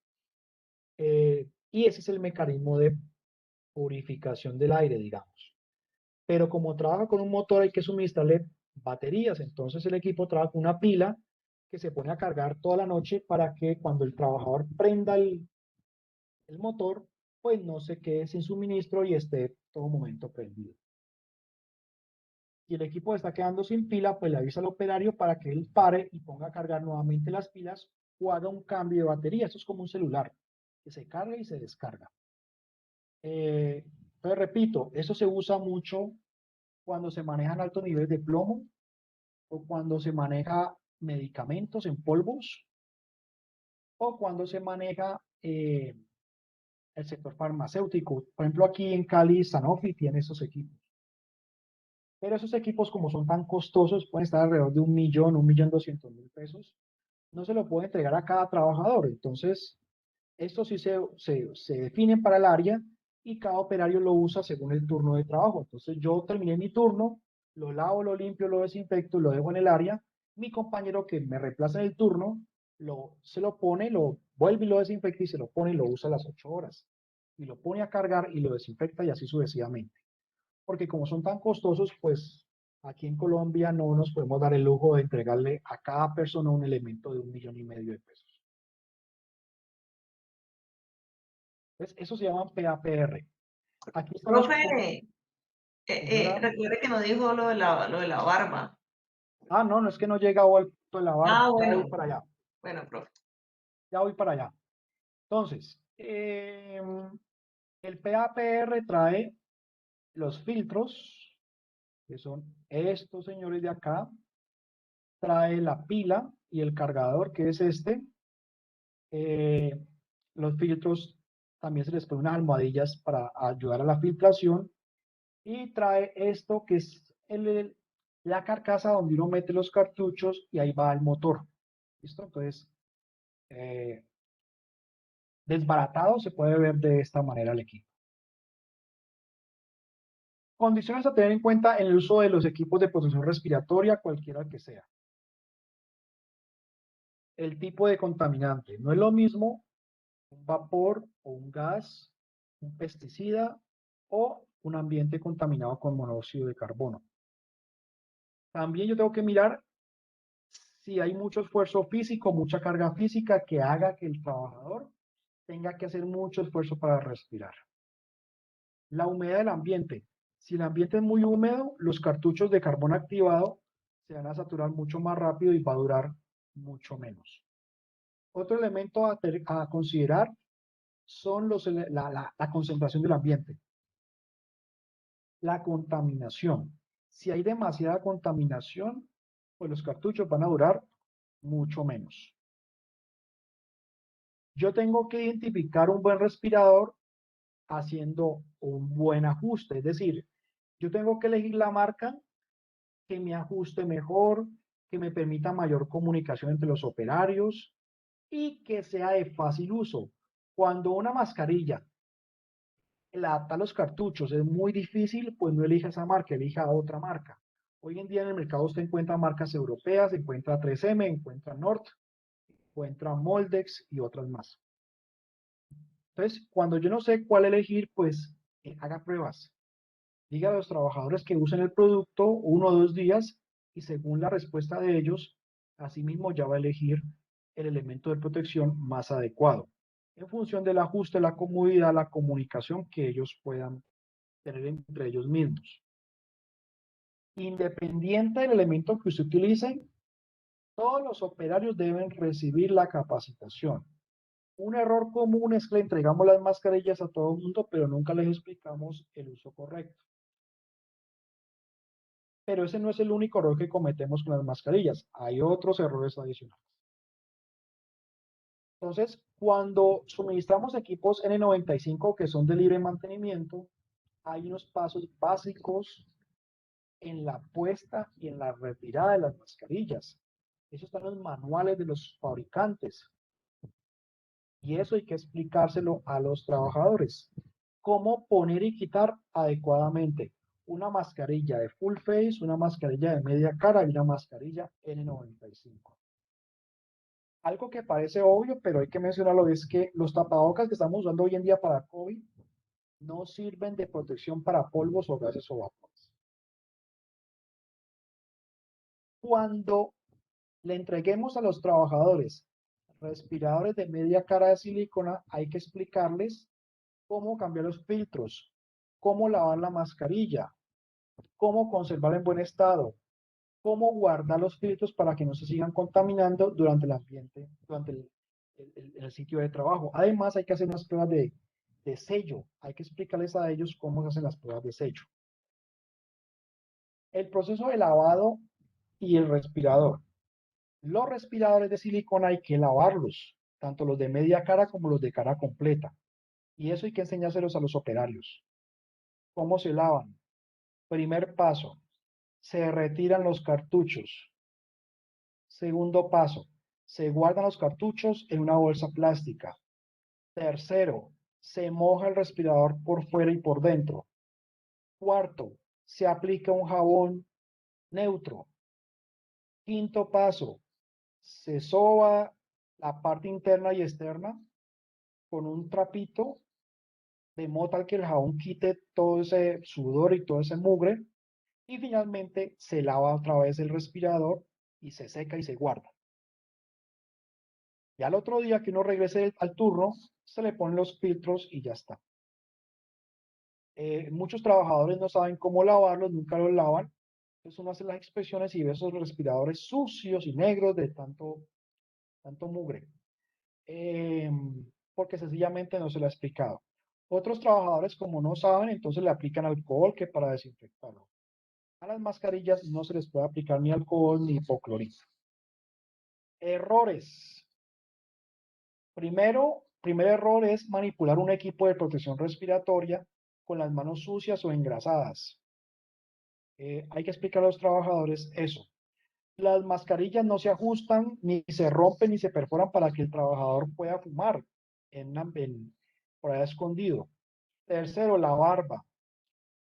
A: Y ese es el mecanismo de purificación del aire, digamos. Pero como trabaja con un motor, hay que suministrarle baterías. Entonces el equipo trabaja con una pila que se pone a cargar toda la noche, para que cuando el trabajador prenda el motor, pues no se quede sin suministro y esté todo momento prendido. Si el equipo está quedando sin pila, pues le avisa al operario para que él pare y ponga a cargar nuevamente las pilas, o haga un cambio de batería. Esto es como un celular, que se carga y se descarga. Pues repito, eso se usa mucho cuando se manejan altos niveles de plomo, o cuando se maneja medicamentos en polvos, o cuando se maneja el sector farmacéutico. Por ejemplo, aquí en Cali, Sanofi tiene esos equipos. Pero esos equipos, como son tan costosos, pueden estar alrededor de 1.000.000, 1.200.000 pesos. No se lo puede entregar a cada trabajador. Entonces, estos sí se definen para el área, y cada operario lo usa según el turno de trabajo. Entonces yo terminé mi turno, lo lavo, lo limpio, lo desinfecto, lo dejo en el área. Mi compañero que me reemplaza en el turno, se lo pone, lo vuelve y lo desinfecta, y se lo pone y lo usa a las 8 horas. Y lo pone a cargar y lo desinfecta, y así sucesivamente. Porque como son tan costosos, pues aquí en Colombia no nos podemos dar el lujo de entregarle a cada persona un elemento de 1,5 millones de pesos. Entonces, eso se llama PAPR. Aquí están los...
G: Profe,
A: Señora,
G: recuerde que no dijo lo de la barba.
A: no es que no llega al punto de la barba.
G: Ah,
A: Ya voy
G: bueno,
A: para allá.
G: bueno, profe.
A: Ya voy para allá. Entonces, el PAPR trae los filtros, que son estos señores de acá. Trae la pila y el cargador, que es este. Los filtros también se les pone unas almohadillas para ayudar a la filtración. Y trae esto que es la carcasa donde uno mete los cartuchos y ahí va el motor. ¿Listo? Entonces, desbaratado se puede ver de esta manera el equipo. Condiciones a tener en cuenta en el uso de los equipos de protección respiratoria, cualquiera que sea. El tipo de contaminante. No es lo mismo un vapor o un gas, un pesticida o un ambiente contaminado con monóxido de carbono. También yo tengo que mirar si hay mucho esfuerzo físico, mucha carga física que haga que el trabajador tenga que hacer mucho esfuerzo para respirar. La humedad del ambiente. Si el ambiente es muy húmedo, los cartuchos de carbón activado se van a saturar mucho más rápido y va a durar mucho menos. Otro elemento a considerar son la concentración del ambiente. La contaminación. Si hay demasiada contaminación, pues los cartuchos van a durar mucho menos. Yo tengo que identificar un buen respirador haciendo un buen ajuste. Es decir, yo tengo que elegir la marca que me ajuste mejor, que me permita mayor comunicación entre los operarios y que sea de fácil uso. Cuando una mascarilla la adapta a los cartuchos es muy difícil, pues no elija esa marca, elija otra marca. Hoy en día en el mercado usted encuentra marcas europeas, encuentra 3M, encuentra Nord, encuentra Moldex y otras más. Entonces, cuando yo no sé cuál elegir, pues haga pruebas. Diga a los trabajadores que usen el producto 1 o 2 días y según la respuesta de ellos, asimismo ya va a elegir el elemento de protección más adecuado en función del ajuste, la comodidad, la comunicación que ellos puedan tener entre ellos mismos. Independiente del elemento que usted utilice, todos los operarios deben recibir la capacitación. Un error común es que le entregamos las mascarillas a todo el mundo, pero nunca les explicamos el uso correcto. Pero ese no es el único error que cometemos con las mascarillas. Hay otros errores adicionales. Entonces, cuando suministramos equipos N95 que son de libre mantenimiento, hay unos pasos básicos en la puesta y en la retirada de las mascarillas. Eso está en los manuales de los fabricantes. Y eso hay que explicárselo a los trabajadores. Cómo poner y quitar adecuadamente una mascarilla de full face, una mascarilla de media cara y una mascarilla N95. Algo que parece obvio, pero hay que mencionarlo, es que los tapabocas que estamos usando hoy en día para COVID no sirven de protección para polvos o gases o vapores. Cuando le entreguemos a los trabajadores respiradores de media cara de silicona, hay que explicarles cómo cambiar los filtros, cómo lavar la mascarilla, cómo conservarla en buen estado, cómo guardar los filtros para que no se sigan contaminando durante el ambiente, durante el sitio de trabajo. Además, hay que hacer unas pruebas de sello. Hay que explicarles a ellos cómo se hacen las pruebas de sello. El proceso de lavado y el respirador. Los respiradores de silicona hay que lavarlos, tanto los de media cara como los de cara completa. Y eso hay que enseñárselos a los operarios. ¿Cómo se lavan? Primer paso, se retiran los cartuchos. Segundo paso, se guardan los cartuchos en una bolsa plástica. Tercero, se moja el respirador por fuera y por dentro. Cuarto, se aplica un jabón neutro. Quinto paso, se soba la parte interna y externa con un trapito de modo tal que el jabón quite todo ese sudor y todo ese mugre. Y finalmente se lava otra vez el respirador y se seca y se guarda. Y al otro día que uno regrese al turno, se le ponen los filtros y ya está. Muchos trabajadores no saben cómo lavarlos, nunca los lavan. Entonces uno hace las inspecciones y ve esos respiradores sucios y negros de tanto mugre. Porque sencillamente no se le ha explicado. Otros trabajadores, como no saben, entonces le aplican alcohol que para desinfectarlo. A las mascarillas no se les puede aplicar ni alcohol ni hipoclorito. Errores. Primer error es manipular un equipo de protección respiratoria con las manos sucias o engrasadas. Hay que explicar a los trabajadores eso. Las mascarillas no se ajustan, ni se rompen, ni se perforan para que el trabajador pueda fumar por allá escondido. Tercero, la barba.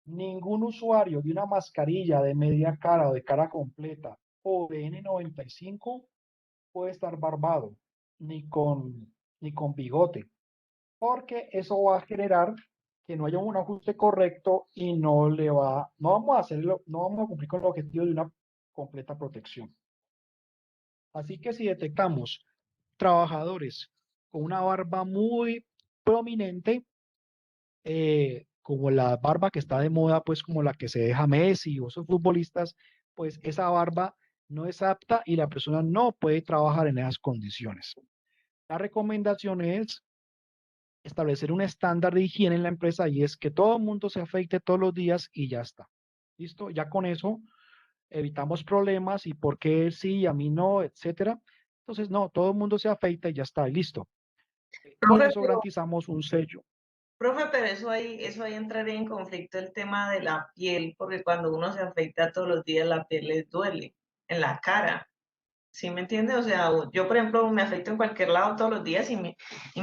A: Ningún usuario de una mascarilla de media cara o de cara completa o de N95 puede estar barbado, ni con bigote, porque eso va a generar que no haya un ajuste correcto y no vamos a cumplir con el objetivo de una completa protección. Así que si detectamos trabajadores con una barba muy prominente, como la barba que está de moda, pues como la que se deja Messi o esos futbolistas, pues esa barba no es apta y la persona no puede trabajar en esas condiciones. La recomendación es establecer un estándar de higiene en la empresa y es que todo el mundo se afeite todos los días y ya está. ¿Listo? Ya con eso evitamos problemas y por qué él sí y a mí no, etcétera. Entonces, no, todo el mundo se afeita y ya está, y listo. Con
G: Profe,
A: eso garantizamos un sello.
G: profe, pero eso ahí entraría en conflicto el tema de la piel, porque cuando uno se afeita todos los días, la piel les duele en la cara. ¿Sí me entiende? O sea, yo, por ejemplo, me afeito en cualquier lado todos los días y me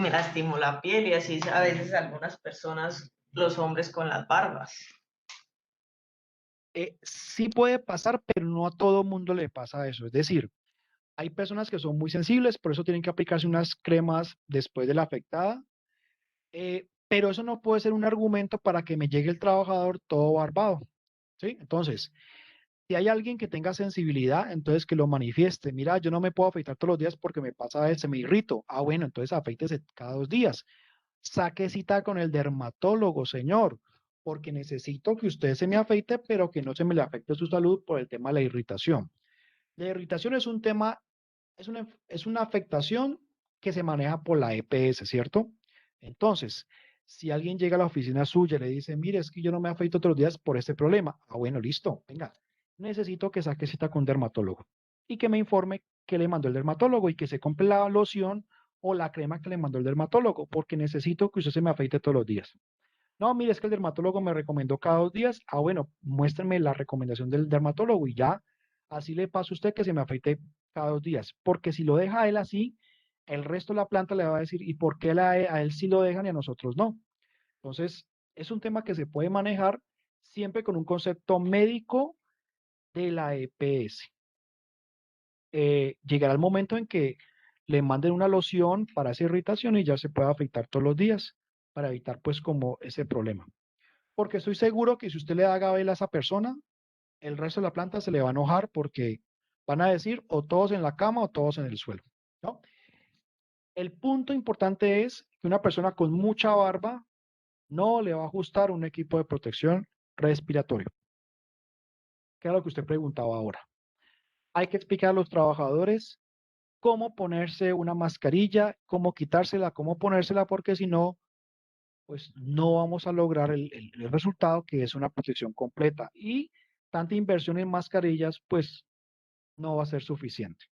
G: lastimo la piel y así a veces algunas personas, los hombres con las barbas.
A: Sí puede pasar, pero no a todo mundo le pasa eso. Es decir, hay personas que son muy sensibles, por eso tienen que aplicarse unas cremas después de la afectada. Pero eso no puede ser un argumento para que me llegue el trabajador todo barbado. ¿Sí? Entonces, si hay alguien que tenga sensibilidad, entonces que lo manifieste. Mira, yo no me puedo afeitar todos los días porque me pasa eso, me irrito. Ah, bueno, entonces afeítese cada 2 días. Saque cita con el dermatólogo, señor, porque necesito que usted se me afeite, pero que no se me le afecte su salud por el tema de la irritación. La irritación es un tema, es una afectación que se maneja por la EPS, ¿cierto? Entonces, si alguien llega a la oficina suya y le dice, mire, es que yo no me afeito todos los días por este problema. Ah, bueno, listo, venga, necesito que saque cita con un dermatólogo y que me informe qué le mandó el dermatólogo y que se compre la loción o la crema que le mandó el dermatólogo, porque necesito que usted se me afeite todos los días. No, mire, es que el dermatólogo me recomendó cada 2 días. Ah, bueno, muéstrenme la recomendación del dermatólogo y ya, así le pasa a usted que se me afeite cada 2 días. Porque si lo deja a él así, el resto de la planta le va a decir, ¿y por qué a él sí lo dejan y a nosotros no? Entonces, es un tema que se puede manejar siempre con un concepto médico de la EPS. Llegará el momento en que le manden una loción para esa irritación y ya se puede afeitar todos los días para evitar pues como ese problema. Porque estoy seguro que si usted le da gabela a esa persona, el resto de la planta se le va a enojar porque van a decir o todos en la cama o todos en el suelo, ¿no? El punto importante es que una persona con mucha barba no le va a ajustar un equipo de protección respiratorio, que es lo que usted preguntaba ahora. Hay que explicar a los trabajadores cómo ponerse una mascarilla, cómo quitársela, cómo ponérsela, porque si no, pues no vamos a lograr el resultado que es una protección completa. Y tanta inversión en mascarillas, pues no va a ser suficiente.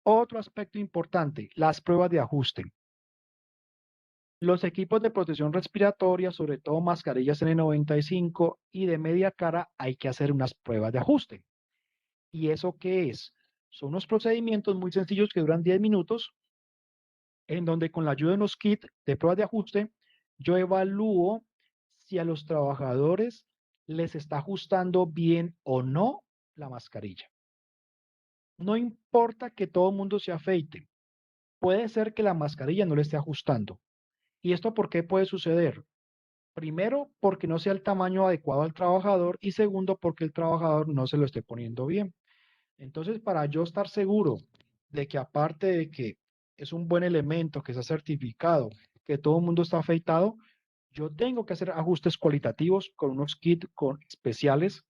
A: Otro aspecto importante, las pruebas de ajuste. Los equipos de protección respiratoria, sobre todo mascarillas N95 y de media cara, hay que hacer unas pruebas de ajuste. ¿Y eso qué es? Son unos procedimientos muy sencillos que duran 10 minutos, en donde con la ayuda de unos kits de pruebas de ajuste, yo evalúo si a los trabajadores les está ajustando bien o no la mascarilla. No importa que todo el mundo se afeite, puede ser que la mascarilla no le esté ajustando. ¿Y esto por qué puede suceder? Primero, porque no sea el tamaño adecuado al trabajador y segundo, porque el trabajador no se lo esté poniendo bien. Entonces, para yo estar seguro de que aparte de que es un buen elemento, que está certificado, que todo el mundo está afeitado, yo tengo que hacer ajustes cualitativos con unos kits especiales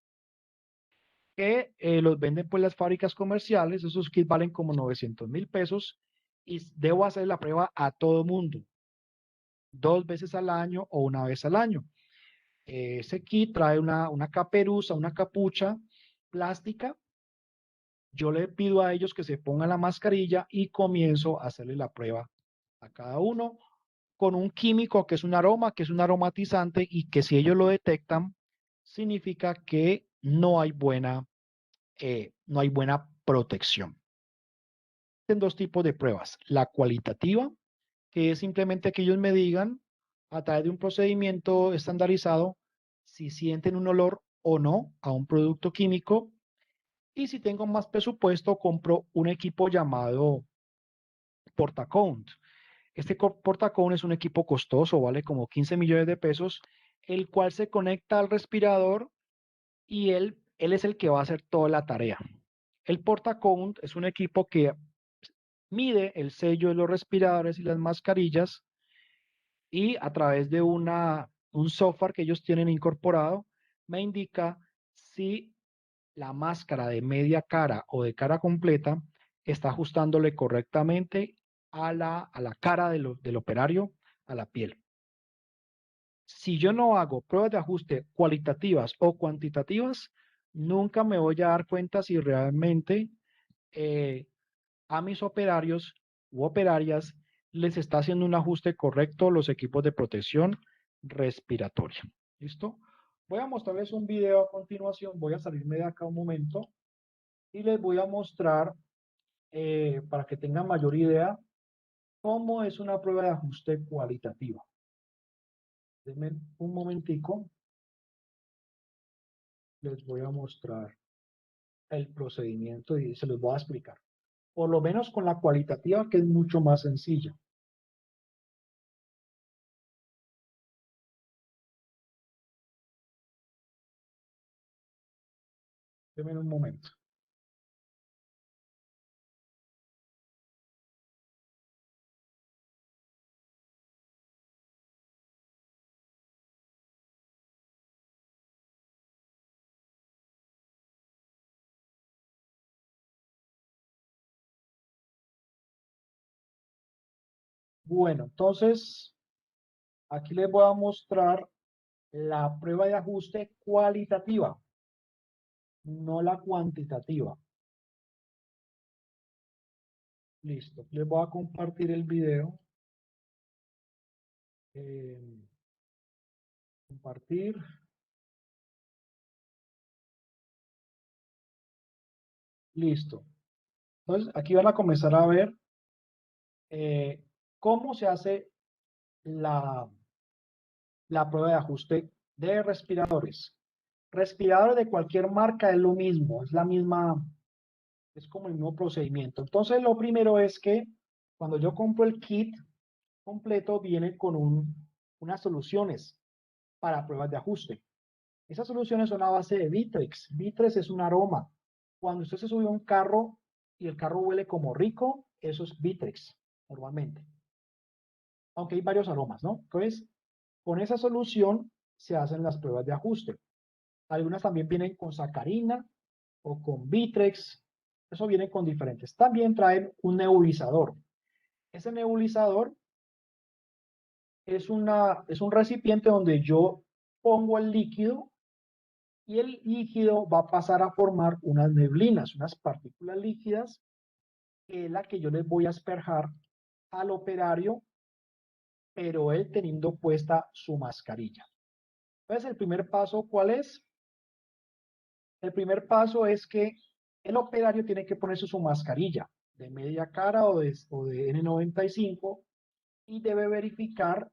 A: que los venden pues las fábricas comerciales. Esos kits valen como 900.000 pesos y debo hacer la prueba a todo mundo, 2 veces al año o una vez al año. Ese kit trae una caperuza, una capucha plástica. Yo le pido a ellos que se pongan la mascarilla y comienzo a hacerle la prueba a cada uno con un químico que es un aroma, que es un aromatizante y que si ellos lo detectan, significa que no hay buena protección. Existen 2 tipos de pruebas. La cualitativa, que es simplemente que ellos me digan a través de un procedimiento estandarizado si sienten un olor o no a un producto químico. Y si tengo más presupuesto, compro un equipo llamado Portacount. Este Portacount es un equipo costoso, vale como 15 millones de pesos, el cual se conecta al respirador y él es el que va a hacer toda la tarea. El Portacount es un equipo que mide el sello de los respiradores y las mascarillas y a través de un software que ellos tienen incorporado, me indica si la máscara de media cara o de cara completa está ajustándole correctamente a la cara del operario, a la piel. Si yo no hago pruebas de ajuste cualitativas o cuantitativas, nunca me voy a dar cuenta si realmente a mis operarios u operarias les está haciendo un ajuste correcto los equipos de protección respiratoria. ¿Listo? Voy a mostrarles un video a continuación. Voy a salirme de acá un momento y les voy a mostrar, para que tengan mayor idea, cómo es una prueba de ajuste cualitativa. Denme un momentico. Les voy a mostrar el procedimiento y se los voy a explicar. Por lo menos con la cualitativa, que es mucho más sencilla. Denme un momento. Bueno, entonces, aquí les voy a mostrar la prueba de ajuste cualitativa, no la cuantitativa. Listo, les voy a compartir el video. Compartir. Listo. Entonces, aquí van a comenzar a ver cómo se hace la prueba de ajuste de respiradores. Respiradores de cualquier marca es lo mismo, es como el mismo procedimiento. Entonces, lo primero es que cuando yo compro el kit completo, viene con unas soluciones para pruebas de ajuste. Esas soluciones son a base de Victrex. Victrex es un aroma. Cuando usted se sube a un carro y el carro huele como rico, eso es Victrex, normalmente. Aunque hay varios aromas, ¿no? Entonces, con esa solución se hacen las pruebas de ajuste. Algunas también vienen con sacarina o con Victrex. Eso viene con diferentes. También traen un nebulizador. Ese nebulizador es un recipiente donde yo pongo el líquido y el líquido va a pasar a formar unas neblinas, unas partículas líquidas, que es la que yo les voy a asperjar al operario, pero él teniendo puesta su mascarilla. Entonces, el primer paso, ¿cuál es? El primer paso es que el operario tiene que ponerse su mascarilla de media cara o de N95 y debe verificar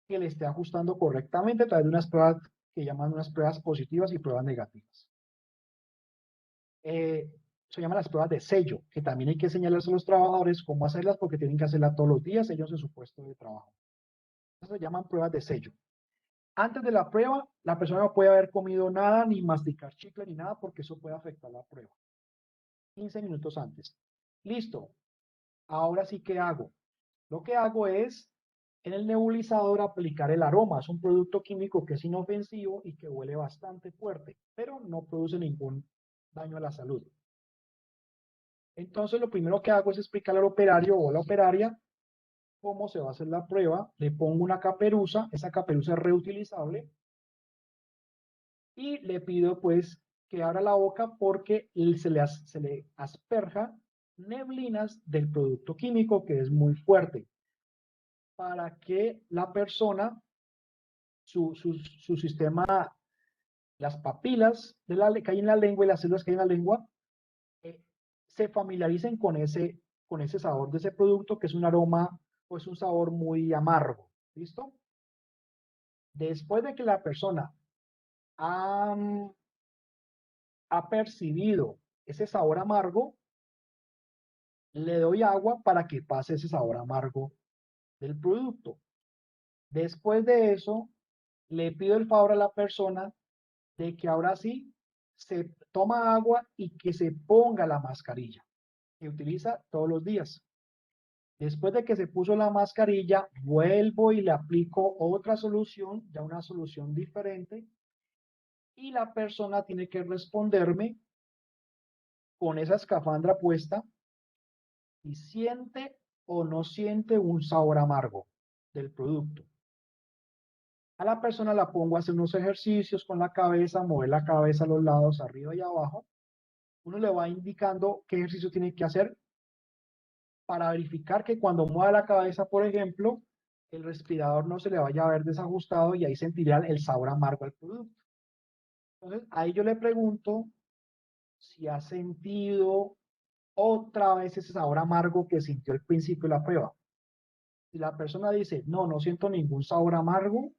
A: que le esté ajustando correctamente a través de unas pruebas que llaman unas pruebas positivas y pruebas negativas. Se llaman las pruebas de sello, que también hay que enseñarles a los trabajadores cómo hacerlas porque tienen que hacerlas todos los días ellos en su puesto de trabajo. Eso se llaman pruebas de sello. Antes de la prueba, la persona no puede haber comido nada, ni masticar chicle, ni nada, porque eso puede afectar la prueba. 15 minutos antes. Listo. Ahora sí, ¿qué hago? Lo que hago es en el nebulizador aplicar el aroma. Es un producto químico que es inofensivo y que huele bastante fuerte, pero no produce ningún daño a la salud. Entonces, lo primero que hago es explicarle al operario o a la operaria cómo se va a hacer la prueba. Le pongo una caperuza, esa caperuza es reutilizable, y le pido pues que abra la boca porque se le asperja neblinas del producto químico que es muy fuerte, para que la persona, su sistema, las papilas que hay en la lengua y las células que hay en la lengua, eh, se familiaricen con ese sabor de ese producto, que es un aroma o es un sabor muy amargo. ¿Listo? Después de que la persona ha, ha percibido ese sabor amargo, le doy agua para que pase ese sabor amargo del producto. Después de eso, le pido el favor a la persona de que ahora sí se toma agua y que se ponga la mascarilla que utiliza todos los días. Después de que se puso la mascarilla, vuelvo y le aplico otra solución, ya una solución diferente, y la persona tiene que responderme con esa escafandra puesta si siente o no siente un sabor amargo del producto. A la persona la pongo a hacer unos ejercicios con la cabeza, mover la cabeza a los lados, arriba y abajo. Uno le va indicando qué ejercicio tiene que hacer para verificar que cuando mueva la cabeza, por ejemplo, el respirador no se le vaya a ver desajustado y ahí sentirá el sabor amargo al producto. Entonces, ahí yo le pregunto si ha sentido otra vez ese sabor amargo que sintió al principio de la prueba. Si la persona dice, no, no siento ningún sabor amargo,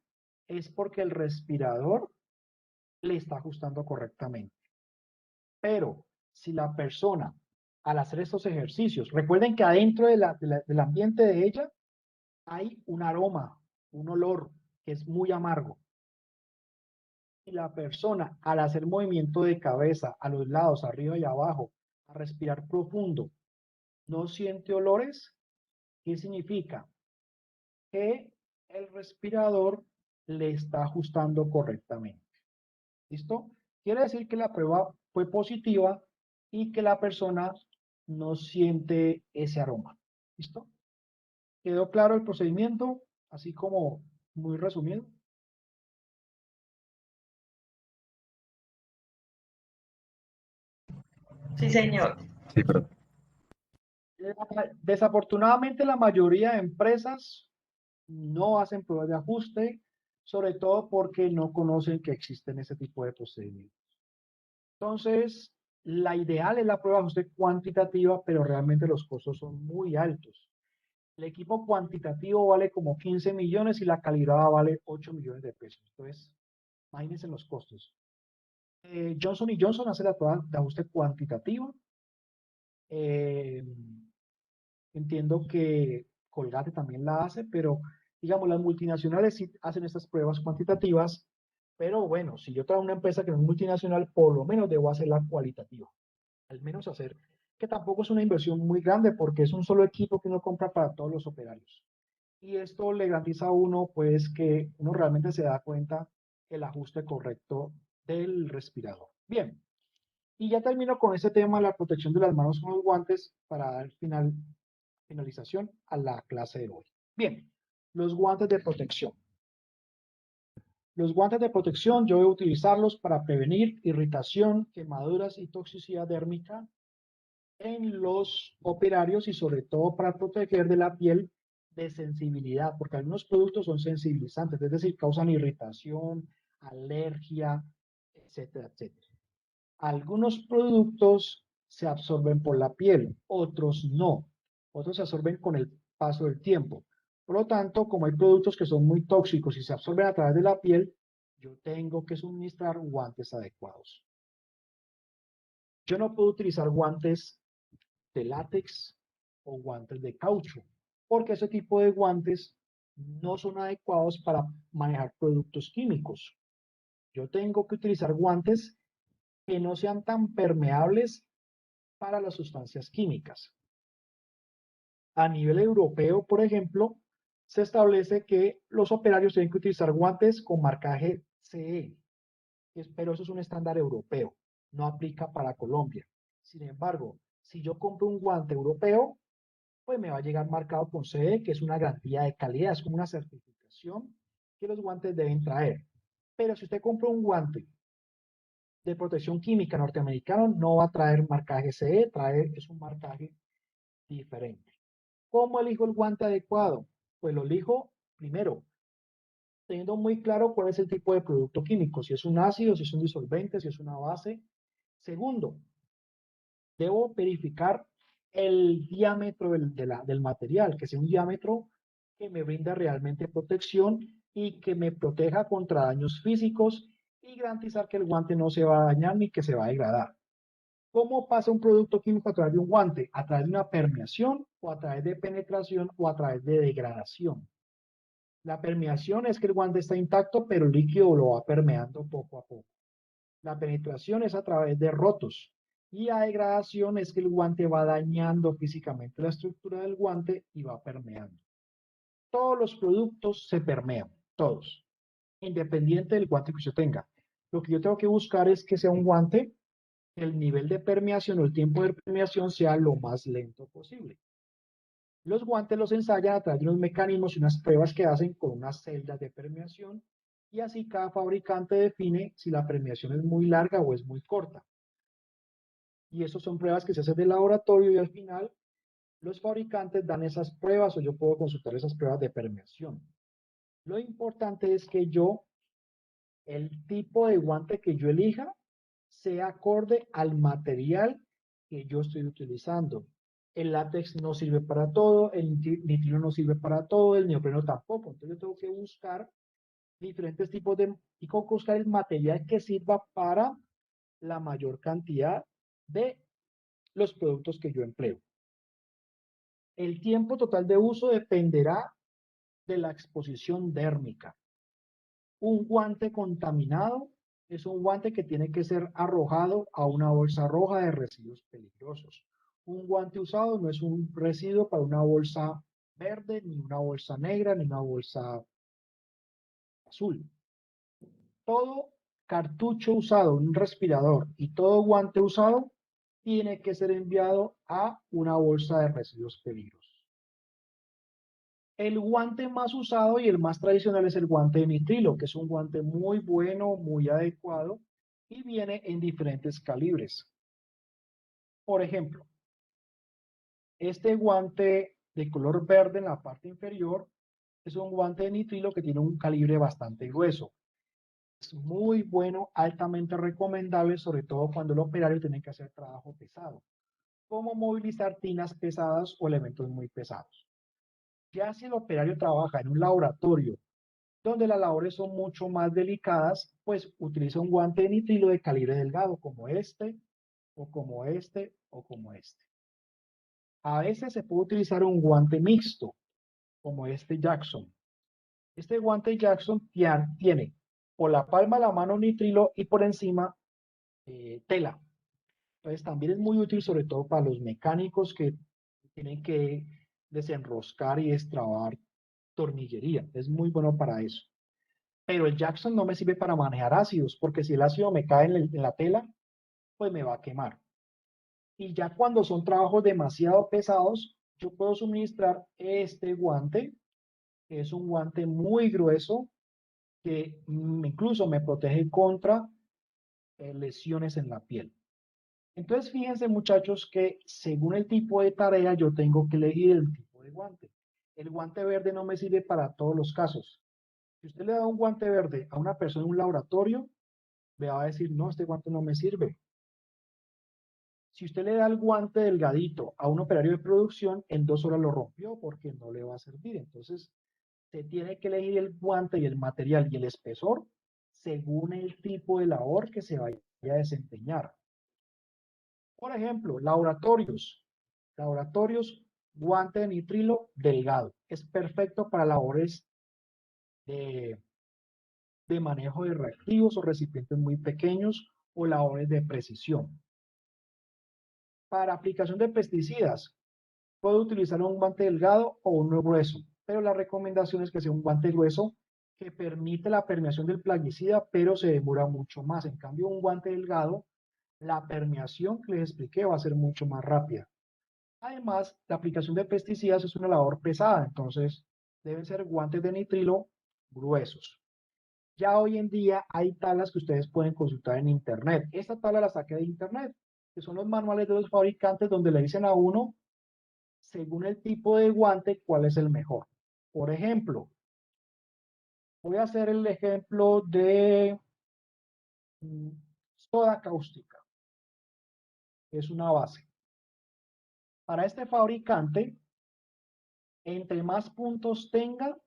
A: es porque el respirador le está ajustando correctamente. Pero si la persona, al hacer estos ejercicios, recuerden que adentro del ambiente de ella hay un aroma, un olor que es muy amargo. Si la persona, al hacer movimiento de cabeza a los lados, arriba y abajo, a respirar profundo, no siente olores, ¿qué significa? Que el respirador le está ajustando correctamente. ¿Listo? Quiere decir que la prueba fue positiva y que la persona no siente ese aroma. ¿Listo? ¿Quedó claro el procedimiento? Así como muy resumido.
G: Sí, señor.
E: Sí, pero
A: Desafortunadamente, la mayoría de empresas no hacen pruebas de ajuste, sobre todo porque no conocen que existen ese tipo de procedimientos. Entonces, la ideal es la prueba de ajuste cuantitativa, pero realmente los costos son muy altos. El equipo cuantitativo vale como 15 millones y la calibrada vale 8 millones de pesos. Entonces, imagínense los costos. Johnson Johnson hace la prueba de ajuste cuantitativo. Eh, Entiendo que Colgate también la hace, pero digamos, las multinacionales sí hacen estas pruebas cuantitativas, pero bueno, si yo traigo una empresa que no es multinacional, por lo menos debo hacer la cualitativa. Al menos hacer, que tampoco es una inversión muy grande porque es un solo equipo que uno compra para todos los operarios. Y esto le garantiza a uno, pues, que uno realmente se da cuenta el ajuste correcto del respirador. Bien, y ya termino con ese tema, la protección de las manos con los guantes, para dar finalización a la clase de hoy. Bien, los guantes de protección. Los guantes de protección yo voy a utilizarlos para prevenir irritación, quemaduras y toxicidad dérmica en los operarios y sobre todo para proteger de la piel de sensibilidad, porque algunos productos son sensibilizantes, es decir, causan irritación, alergia, etcétera, etcétera. Algunos productos se absorben por la piel, otros no. Otros se absorben con el paso del tiempo. Por lo tanto, como hay productos que son muy tóxicos y se absorben a través de la piel, yo tengo que suministrar guantes adecuados. Yo no puedo utilizar guantes de látex o guantes de caucho, porque ese tipo de guantes no son adecuados para manejar productos químicos. Yo tengo que utilizar guantes que no sean tan permeables para las sustancias químicas. A nivel europeo, por ejemplo, se establece que los operarios tienen que utilizar guantes con marcaje CE, pero eso es un estándar europeo, no aplica para Colombia. Sin embargo, si yo compro un guante europeo, pues me va a llegar marcado con CE, que es una garantía de calidad, es como una certificación que los guantes deben traer. Pero si usted compra un guante de protección química norteamericano, no va a traer marcaje CE, es un marcaje diferente. ¿Cómo elijo el guante adecuado? Pues lo elijo primero, teniendo muy claro cuál es el tipo de producto químico, si es un ácido, si es un disolvente, si es una base. Segundo, debo verificar el diámetro del material, que sea un diámetro que me brinda realmente protección y que me proteja contra daños físicos y garantizar que el guante no se va a dañar ni que se va a degradar. ¿Cómo pasa un producto químico a través de un guante? A través de una permeación o a través de penetración o a través de degradación. La permeación es que el guante está intacto, pero el líquido lo va permeando poco a poco. La penetración es a través de rotos. Y la degradación es que el guante va dañando físicamente la estructura del guante y va permeando. Todos los productos se permean, todos, independiente del guante que usted tenga. Lo que yo tengo que buscar es que sea un guante, el nivel de permeación o el tiempo de permeación sea lo más lento posible. Los guantes los ensayan a través de unos mecanismos y unas pruebas que hacen con unas celdas de permeación y así cada fabricante define si la permeación es muy larga o es muy corta. Y eso son pruebas que se hacen de laboratorio y al final los fabricantes dan esas pruebas o yo puedo consultar esas pruebas de permeación. Lo importante es que el tipo de guante que yo elija sea acorde al material que yo estoy utilizando. El látex no sirve para todo, el nitrilo no sirve para todo, el neopreno tampoco. Entonces yo tengo que buscar diferentes tipos y buscar el material que sirva para la mayor cantidad de los productos que yo empleo. El tiempo total de uso dependerá de la exposición dérmica. Un guante contaminado es un guante que tiene que ser arrojado a una bolsa roja de residuos peligrosos. Un guante usado no es un residuo para una bolsa verde, ni una bolsa negra, ni una bolsa azul. Todo cartucho usado, un respirador y todo guante usado tiene que ser enviado a una bolsa de residuos peligrosos. El guante más usado y el más tradicional es el guante de nitrilo, que es un guante muy bueno, muy adecuado y viene en diferentes calibres. Por ejemplo, este guante de color verde en la parte inferior es un guante de nitrilo que tiene un calibre bastante grueso. Es muy bueno, altamente recomendable, sobre todo cuando el operario tiene que hacer trabajo pesado, como movilizar tinas pesadas o elementos muy pesados. Ya si el operario trabaja en un laboratorio donde las labores son mucho más delicadas, pues utiliza un guante de nitrilo de calibre delgado, como este, o como este, o como este. A veces se puede utilizar un guante mixto, como este Jackson. Este guante Jackson tiene por la palma de la mano nitrilo y por encima tela. Entonces también es muy útil, sobre todo para los mecánicos que tienen que desenroscar y destrabar tornillería. Es muy bueno para eso. Pero el Jackson no me sirve para manejar ácidos, porque si el ácido me cae en la tela, pues me va a quemar. Y ya cuando son trabajos demasiado pesados, yo puedo suministrar este guante, que es un guante muy grueso, que incluso me protege contra lesiones en la piel. Entonces, fíjense, muchachos, que según el tipo de tarea, yo tengo que elegir el tipo de guante. El guante verde no me sirve para todos los casos. Si usted le da un guante verde a una persona en un laboratorio, le va a decir, no, este guante no me sirve. Si usted le da el guante delgadito a un operario de producción, en 2 horas lo rompió porque no le va a servir. Entonces, se tiene que elegir el guante y el material y el espesor según el tipo de labor que se vaya a desempeñar. Por ejemplo, laboratorios. Laboratorios, guante de nitrilo delgado. Es perfecto para labores de manejo de reactivos o recipientes muy pequeños o labores de precisión. Para aplicación de pesticidas, puede utilizar un guante delgado o uno grueso, pero la recomendación es que sea un guante grueso que permite la permeación del plaguicida, pero se demora mucho más. En cambio, un guante delgado, la permeación que les expliqué va a ser mucho más rápida. Además, la aplicación de pesticidas es una labor pesada, entonces deben ser guantes de nitrilo gruesos. Ya hoy en día hay tablas que ustedes pueden consultar en internet. Esta tabla la saqué de internet, que son los manuales de los fabricantes donde le dicen a uno, según el tipo de guante, cuál es el mejor. Por ejemplo, voy a hacer el ejemplo de soda cáustica, que es una base. Para este fabricante, entre más puntos tenga,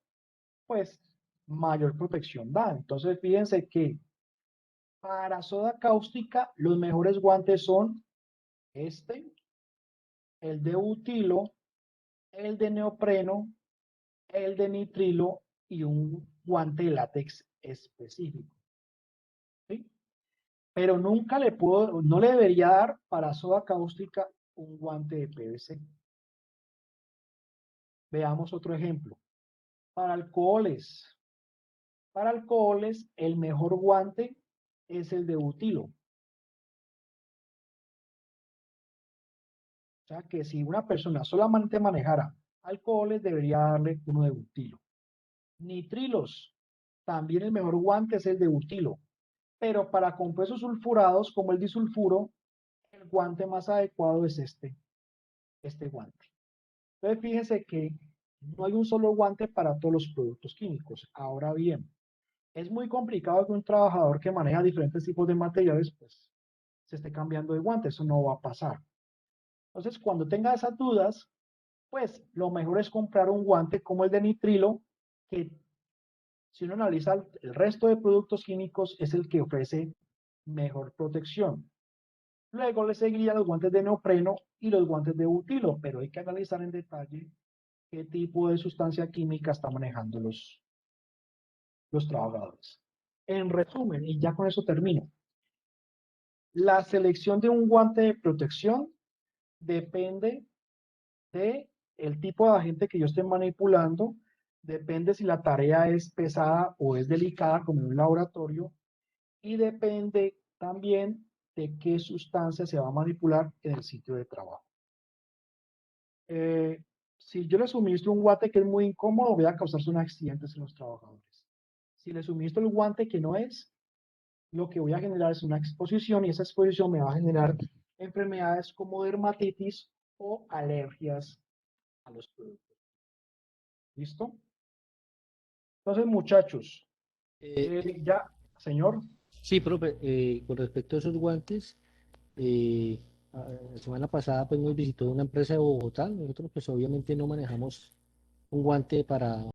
A: pues mayor protección da. Entonces, fíjense que para soda cáustica, los mejores guantes son este, el de butilo, el de neopreno, el de nitrilo y un guante de látex específico. ¿Sí? Pero nunca no le debería dar para soda cáustica un guante de PVC. Veamos otro ejemplo. Para alcoholes. Para alcoholes, el mejor guante es el de butilo. O sea que si una persona solamente manejara alcoholes, debería darle uno de butilo. Nitrilos, también el mejor guante es el de butilo, pero para compuestos sulfurados como el disulfuro, el guante más adecuado es este guante. Entonces fíjense que no hay un solo guante para todos los productos químicos. Ahora bien, es muy complicado que un trabajador que maneja diferentes tipos de materiales, pues, se esté cambiando de guante. Eso no va a pasar. Entonces, cuando tenga esas dudas, pues, lo mejor es comprar un guante como el de nitrilo, que si uno analiza el resto de productos químicos, es el que ofrece mejor protección. Luego le seguirían los guantes de neopreno y los guantes de butilo, pero hay que analizar en detalle qué tipo de sustancia química está manejando los trabajadores. En resumen, y ya con eso termino, la selección de un guante de protección depende de el tipo de agente que yo esté manipulando, depende si la tarea es pesada o es delicada como en un laboratorio, y depende también de qué sustancia se va a manipular en el sitio de trabajo. Si yo le suministro un guante que es muy incómodo, voy a causar unos accidentes en los trabajadores. Si le suministro el guante que no es, lo que voy a generar es una exposición y esa exposición me va a generar enfermedades como dermatitis o alergias a los productos. ¿Listo? Entonces, muchachos, ya, señor.
C: Sí, profe, con respecto a esos guantes, la semana pasada pues nos visitó una empresa de Bogotá. Nosotros pues obviamente no manejamos un guante para